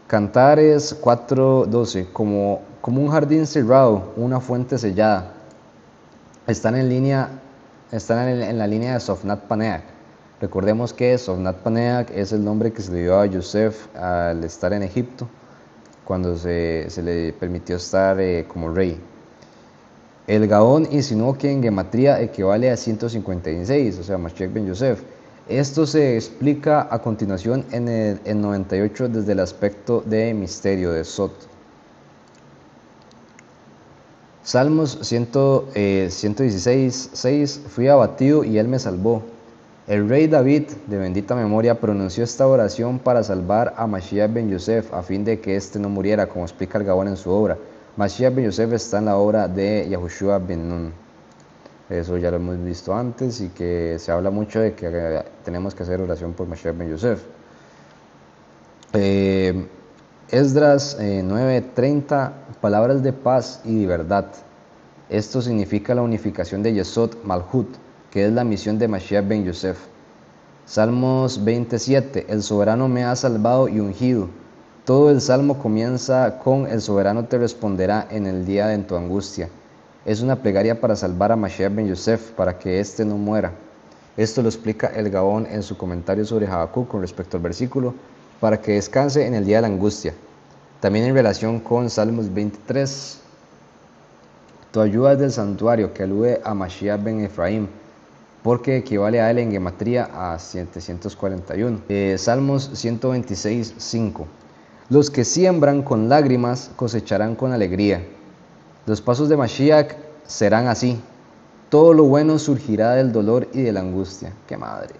Cantares 4:12, como un jardín cerrado, una fuente sellada. Están en la línea de Sofnat Paneach. Recordemos que Sofnat Paneach es el nombre que se le dio a Yosef al estar en Egipto, cuando se le permitió estar como rey. El Gaón insinuó que en gematría equivale a 156, o sea, Mashiach ben Yosef. Esto se explica a continuación en el 98 desde el aspecto de misterio de Sot. Salmos 116, 6. Fui abatido y él me salvó. El rey David, de bendita memoria, pronunció esta oración para salvar a Mashiach ben Yosef, a fin de que éste no muriera, como explica el Gaón en su obra. Mashiach ben Yosef está en la obra de Yahushua ben Nun. Eso ya lo hemos visto antes y que se habla mucho de que tenemos que hacer oración por Mashiach ben Yosef. Esdras 9:30, palabras de paz y de verdad. Esto significa la unificación de Yesod Malhut, que es la misión de Mashiach ben Yosef. Salmos 27, el soberano me ha salvado y ungido. Todo el salmo comienza con el soberano te responderá en el día de tu angustia. Es una plegaria para salvar a Mashiach ben Yosef, para que éste no muera. Esto lo explica el Gaón en su comentario sobre Habacuc con respecto al versículo, para que descanse en el día de la angustia. También en relación con Salmos 23, tu ayuda es del santuario, que alude a Mashiach ben Efraim, porque equivale a él en gematría a 741. Salmos 126, 5. Los que siembran con lágrimas cosecharán con alegría. Los pasos de Mashiach serán así. Todo lo bueno surgirá del dolor y de la angustia. ¡Qué madre!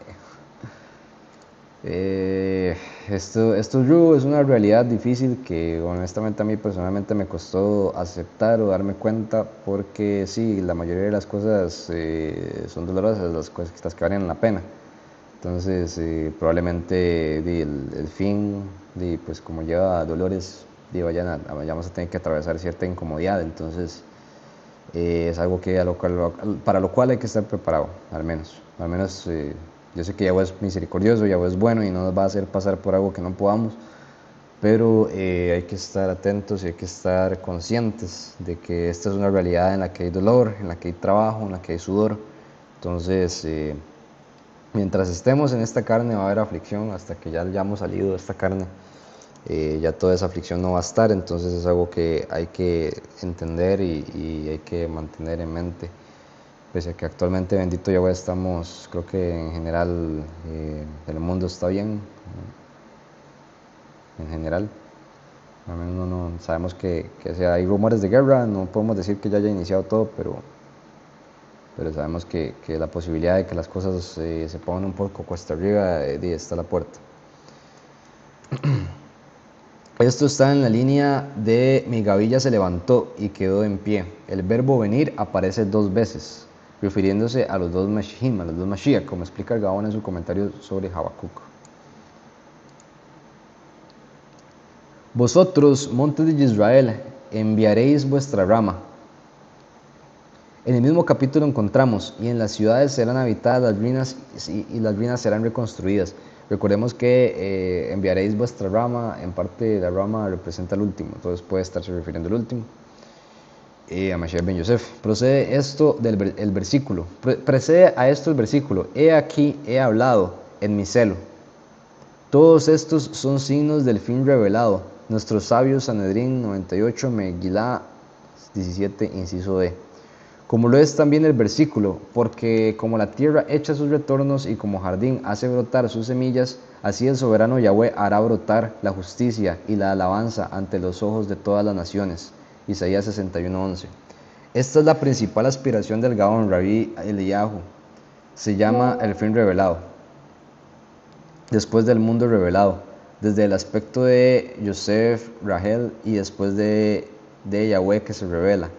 Esto es una realidad difícil que honestamente a mí personalmente me costó aceptar o darme cuenta, porque sí, la mayoría de las cosas son dolorosas, las cosas que valen la pena. Entonces probablemente el fin, pues como lleva dolores, vayamos a tener que atravesar cierta incomodidad. Entonces es algo que para lo cual hay que estar preparado, al menos yo sé que Yahweh es misericordioso, Yahweh es bueno y no nos va a hacer pasar por algo que no podamos, pero hay que estar atentos y hay que estar conscientes de que esta es una realidad en la que hay dolor, en la que hay trabajo, en la que hay sudor. Entonces mientras estemos en esta carne va a haber aflicción, hasta que ya hayamos salido de esta carne ya toda esa aflicción no va a estar. Entonces es algo que hay que entender y hay que mantener en mente. Pese a que actualmente, bendito Yahweh, estamos, creo que en general el mundo está bien, en general. Al menos no sabemos que hay rumores de guerra, no podemos decir que ya haya iniciado todo, pero sabemos que la posibilidad de que las cosas se pongan un poco cuesta arriba está a la puerta. Esto está en la línea de mi gavilla se levantó y quedó en pie. El verbo venir aparece 2 veces, refiriéndose a los dos Mashihim, a los dos Mashiach, como explica el Gaón en su comentario sobre Habacuc. Vosotros, montes de Israel, enviaréis vuestra rama. En el mismo capítulo encontramos, y en las ciudades serán habitadas las ruinas y las ruinas serán reconstruidas. Recordemos que enviaréis vuestra rama, en parte la rama representa el último, entonces puede estarse refiriendo al último. A Mashiach ben Yosef. Procede esto el versículo. Precede a esto el versículo. He aquí, he hablado en mi celo. Todos estos son signos del fin revelado. Nuestros sabios, Sanedrín 98, Megilá 17, inciso D. Como lo es también el versículo, porque como la tierra echa sus retornos y como jardín hace brotar sus semillas, así el soberano Yahweh hará brotar la justicia y la alabanza ante los ojos de todas las naciones. Isaías 61:11. Esta es la principal aspiración del Gaón Rabí Eliyahu. Se llama el fin revelado. Después del mundo revelado. desde el aspecto de Yosef, Rahel y después de Yahweh que se revela,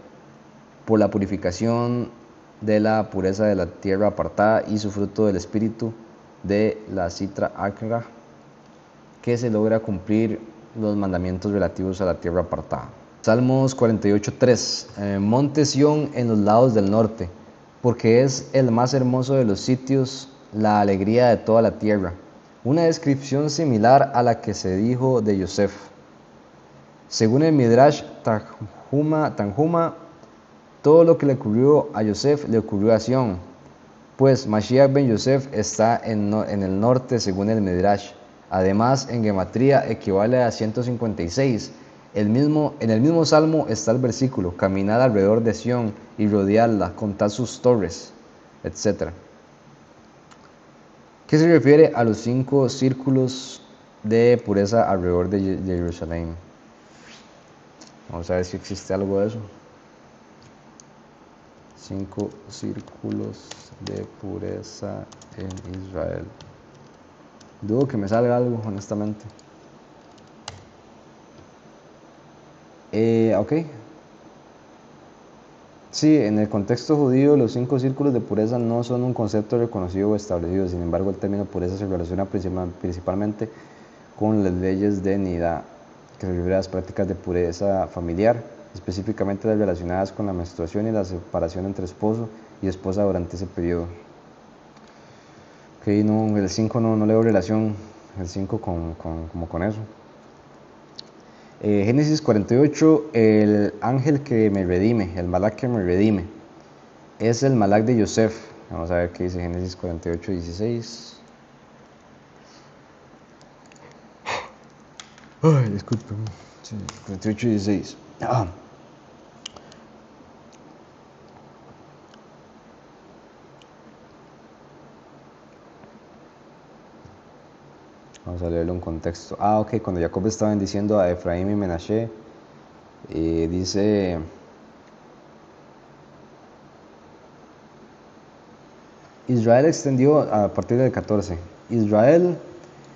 por la purificación de la pureza de la tierra apartada y su fruto del espíritu de la Sitra Akra, que se logra cumplir los mandamientos relativos a la tierra apartada. Salmos 48:3. Monte Sión en los lados del norte, porque es el más hermoso de los sitios, la alegría de toda la tierra. Una descripción similar a la que se dijo de Yosef. Según el Midrash Tanhuma, todo lo que le ocurrió a Yosef le ocurrió a Sión, pues Mashiach ben Yosef está en el norte según el Midrash. Además, en gematría equivale a 156. En el mismo salmo está el versículo: caminar alrededor de Sión y rodearla, contar sus torres, etc. ¿Qué se refiere a los 5 círculos de pureza alrededor de Jerusalén? Vamos a ver si existe algo de eso. 5 círculos de pureza en Israel. Dudo que me salga algo, honestamente. Ok. Sí, en el contexto judío, los 5 círculos de pureza no son un concepto reconocido o establecido. Sin embargo, el término pureza se relaciona principalmente con las leyes de Nidá, que se refiere a las prácticas de pureza familiar, específicamente las relacionadas con la menstruación y la separación entre esposo y esposa durante ese periodo. Ok, no, el 5 no le veo relación, el 5 con eso. Génesis 48, el ángel que me redime, el malak que me redime, es el malak de Yosef. Vamos a ver qué dice Génesis 48, 16. Ay, disculpen. Sí, 48, 16. Vamos a leerlo en contexto. Ok, cuando Jacob estaba bendiciendo a Efraín y Menashe, dice: Israel extendió, a partir del 14, Israel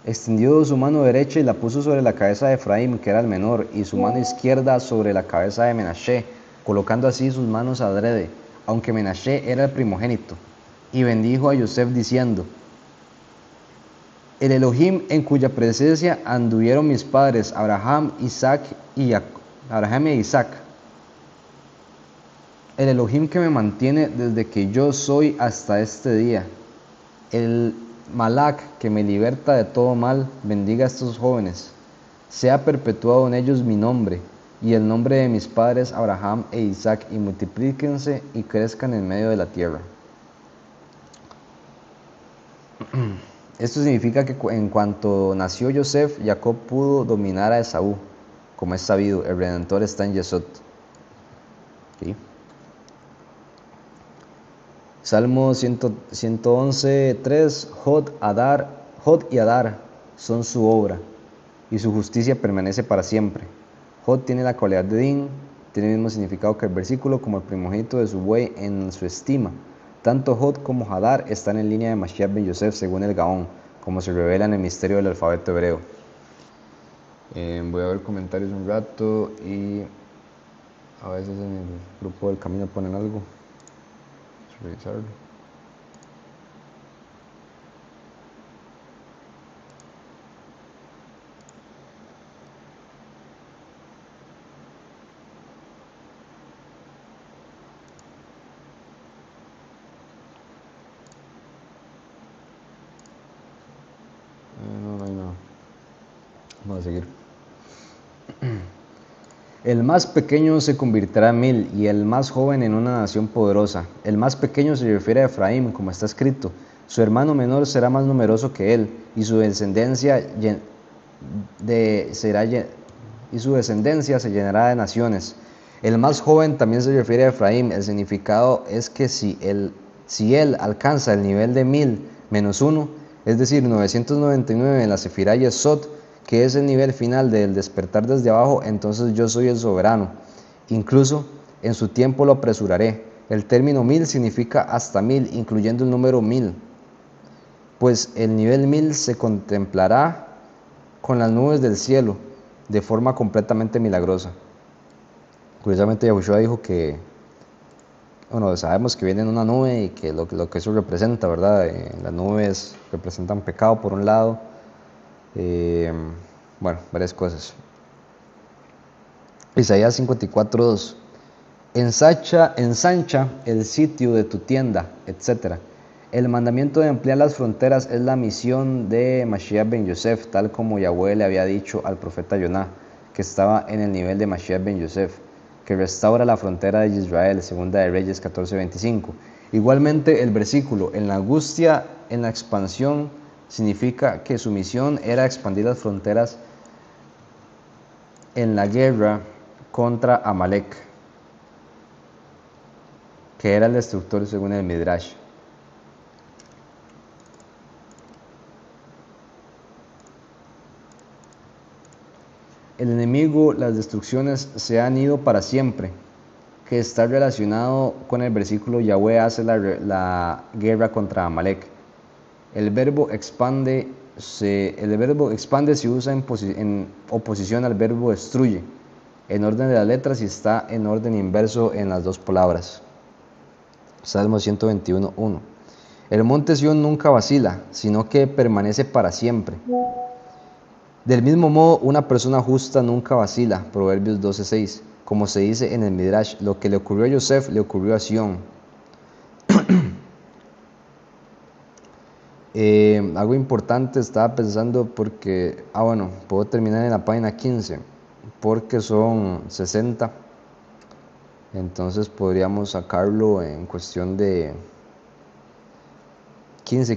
extendió su mano derecha y la puso sobre la cabeza de Efraín, que era el menor, y su mano izquierda sobre la cabeza de Menashe, colocando así sus manos adrede, aunque Menashe era el primogénito. Y bendijo a Yosef diciendo: el Elohim en cuya presencia anduvieron mis padres, Abraham e Isaac. El Elohim que me mantiene desde que yo soy hasta este día. El Malak que me liberta de todo mal, bendiga a estos jóvenes. Sea perpetuado en ellos mi nombre y el nombre de mis padres Abraham e Isaac, y multiplíquense y crezcan en medio de la tierra. Esto significa que en cuanto nació Yosef, Jacob pudo dominar a Esaú. Como es sabido, el Redentor está en Yesod. ¿Sí? Salmo 111, 3. Jod y Adar son su obra, y su justicia permanece para siempre. Jod tiene la cualidad de Din, tiene el mismo significado que el versículo, como el primogénito de su buey en su estima. Tanto Jod como Hadar están en línea de Mashiach ben Yosef según el Gaón, como se revela en el misterio del alfabeto hebreo. Voy a ver comentarios un rato y a veces en el grupo del camino ponen algo. Vamos a revisarlo. No hay nada. Vamos a seguir. El más pequeño se convertirá en 1000 y el más joven en una nación poderosa. El más pequeño se refiere a Efraín, como está escrito: su hermano menor será más numeroso que él, y su descendencia se llenará de naciones. El más joven también se refiere a Efraín. El significado es que si él alcanza el nivel de 1000 menos 1, es decir, 999 en la Sefirá Yesod, que es el nivel final del despertar desde abajo, entonces yo soy el soberano. Incluso en su tiempo lo apresuraré. El término 1000 significa hasta 1000, incluyendo el número 1000. Pues el nivel 1000 se contemplará con las nubes del cielo de forma completamente milagrosa. Curiosamente Yahushua dijo que, bueno, sabemos que viene en una nube y que lo que eso representa, ¿verdad? Las nubes representan pecado por un lado, bueno, varias cosas. Isaías 54:2. Ensancha el sitio de tu tienda, etc. El mandamiento de ampliar las fronteras es la misión de Mashiach ben Yosef, tal como Yahweh le había dicho al profeta Yoná, que estaba en el nivel de Mashiach ben Yosef, que restaura la frontera de Israel, segunda de Reyes 14:25. Igualmente el versículo, en la angustia, en la expansión, significa que su misión era expandir las fronteras en la guerra contra Amalek, que era el destructor según el Midrash. El enemigo, las destrucciones se han ido para siempre, que está relacionado con el versículo Yahweh hace la guerra contra Amalek. El verbo expande se usa en oposición al verbo destruye, en orden de las letras, y está en orden inverso en las dos palabras. Salmo 121:1. El monte Sión nunca vacila, sino que permanece para siempre. Del mismo modo, una persona justa nunca vacila, Proverbios 12:6. Como se dice en el Midrash, lo que le ocurrió a Yosef le ocurrió a Sión. Algo importante, estaba pensando porque, bueno, puedo terminar en la página 15, porque son 60, entonces podríamos sacarlo en cuestión de 15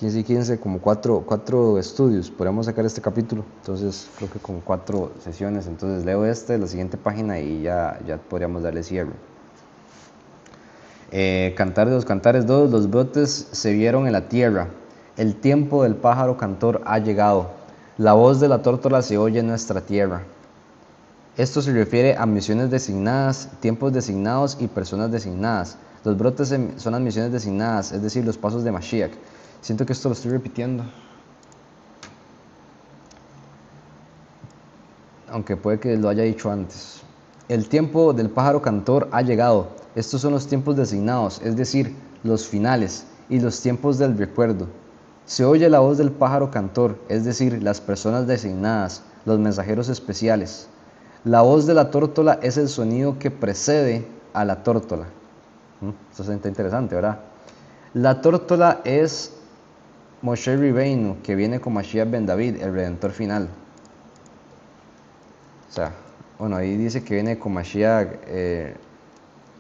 y 15, como cuatro estudios, podríamos sacar este capítulo, entonces creo que con 4 sesiones, entonces leo la siguiente página y ya podríamos darle cierre. Cantar de los Cantares 2, los brotes se vieron en la tierra, el tiempo del pájaro cantor ha llegado, la voz de la tórtola se oye en nuestra tierra. Esto se refiere a misiones designadas, tiempos designados y personas designadas. Los brotes son las misiones designadas, es decir, los pasos de Mashiach. Siento que esto lo estoy repitiendo, aunque puede que lo haya dicho antes. El tiempo del pájaro cantor ha llegado. Estos son los tiempos designados, es decir, los finales, y los tiempos del recuerdo. Se oye la voz del pájaro cantor, es decir, las personas designadas, los mensajeros especiales. La voz de la tórtola es el sonido que precede a la tórtola. Esto está interesante, ¿verdad? La tórtola es Moshe Rabbeinu, que viene con Mashiach ben David, el redentor final. O sea, bueno, ahí dice que viene con Mashiach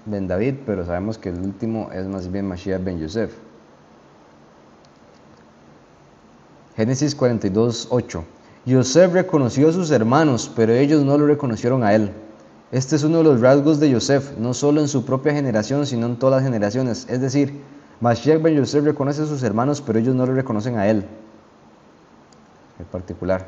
ben David, pero sabemos que el último es más bien Mashiach ben Yosef. Génesis 42:8. Yosef reconoció a sus hermanos, pero ellos no lo reconocieron a él. Este es uno de los rasgos de Yosef, no solo en su propia generación, sino en todas las generaciones. Es decir, Mashiach ben Yosef reconoce a sus hermanos, pero ellos no lo reconocen a él. En particular.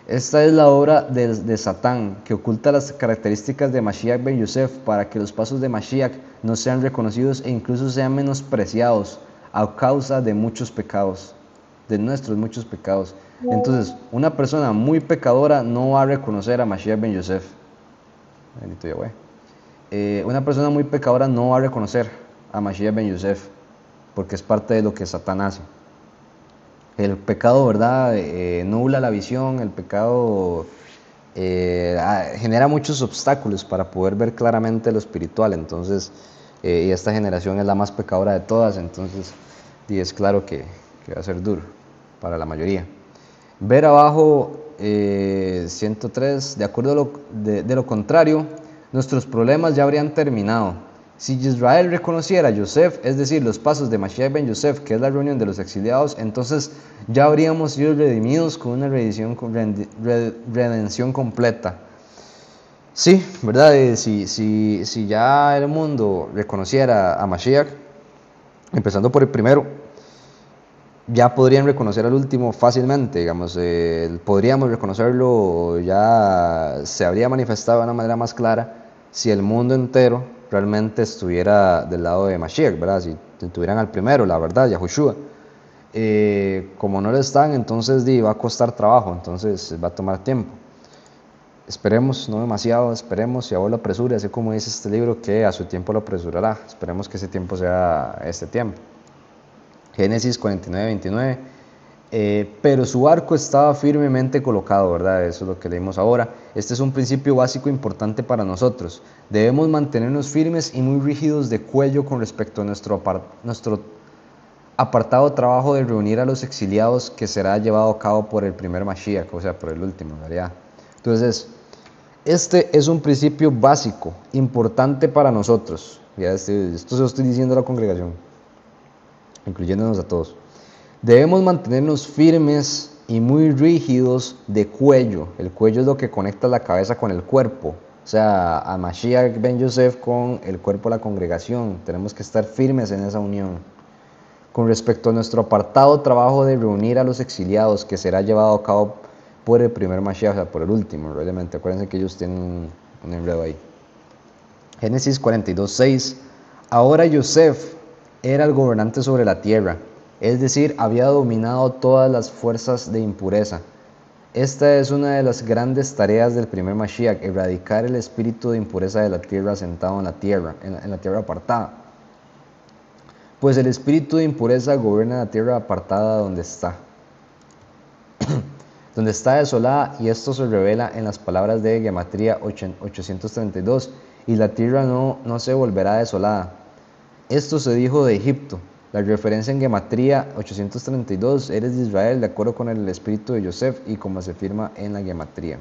Esta es la obra de Satán, que oculta las características de Mashiach ben Yosef para que los pasos de Mashiach no sean reconocidos e incluso sean menospreciados a causa de muchos pecados, de nuestros muchos pecados. Entonces, una persona muy pecadora no va a reconocer a Mashiach ben Yosef. Bendito Yahweh. Una persona muy pecadora no va a reconocer a Mashiach ben Yosef, porque es parte de lo que Satán hace. El pecado, ¿verdad? Nubla la visión, el pecado genera muchos obstáculos para poder ver claramente lo espiritual. Entonces, y esta generación es la más pecadora de todas, entonces y es claro que va a ser duro para la mayoría. Ver abajo 103, de acuerdo de lo contrario, nuestros problemas ya habrían terminado. Si Israel reconociera a Yosef, es decir, los pasos de Mashiach ben Yosef, que es la reunión de los exiliados, entonces ya habríamos sido redimidos con una redención completa. Sí, ¿verdad? Si ya el mundo reconociera a Mashiach, empezando por el primero, ya podrían reconocer al último fácilmente, digamos, podríamos reconocerlo, ya se habría manifestado de una manera más clara si el mundo entero realmente estuviera del lado de Mashiach, ¿verdad? Si tuvieran al primero, la verdad, Yahushua. como no lo están, entonces va a costar trabajo, entonces va a tomar tiempo. Esperemos, no demasiado, esperemos, si a vos lo apresure, así como dice este libro, que a su tiempo lo apresurará. Esperemos que ese tiempo sea este tiempo. Génesis 49:29. Pero su arco estaba firmemente colocado, ¿verdad? Eso es lo que leímos ahora. Este es un principio básico importante para nosotros. Debemos mantenernos firmes y muy rígidos de cuello con respecto a nuestro apartado trabajo de reunir a los exiliados, que será llevado a cabo por el primer Mashiach, o sea, por el último, en realidad. Entonces, este es un principio básico, importante para nosotros. Ya esto se lo estoy diciendo a la congregación, incluyéndonos a todos. Debemos mantenernos firmes y muy rígidos de cuello. El cuello es lo que conecta la cabeza con el cuerpo. O sea, a Mashiach ben Yosef con el cuerpo de la congregación. Tenemos que estar firmes en esa unión. Con respecto a nuestro apartado trabajo de reunir a los exiliados, que será llevado a cabo por el primer Mashiach, o sea, por el último, realmente. Acuérdense que ellos tienen un enredo ahí. Génesis 42:6. Ahora Yosef era el gobernante sobre la tierra, es decir, había dominado todas las fuerzas de impureza. Esta es una de las grandes tareas del primer Mashiach, erradicar el espíritu de impureza de la tierra sentado en la tierra apartada. Pues el espíritu de impureza gobierna la tierra apartada donde está desolada, y esto se revela en las palabras de Gematría 832, y la tierra no se volverá desolada. Esto se dijo de Egipto. La referencia en Gematría 832, eres de Israel de acuerdo con el espíritu de Yosef y como se firma en la Gematría.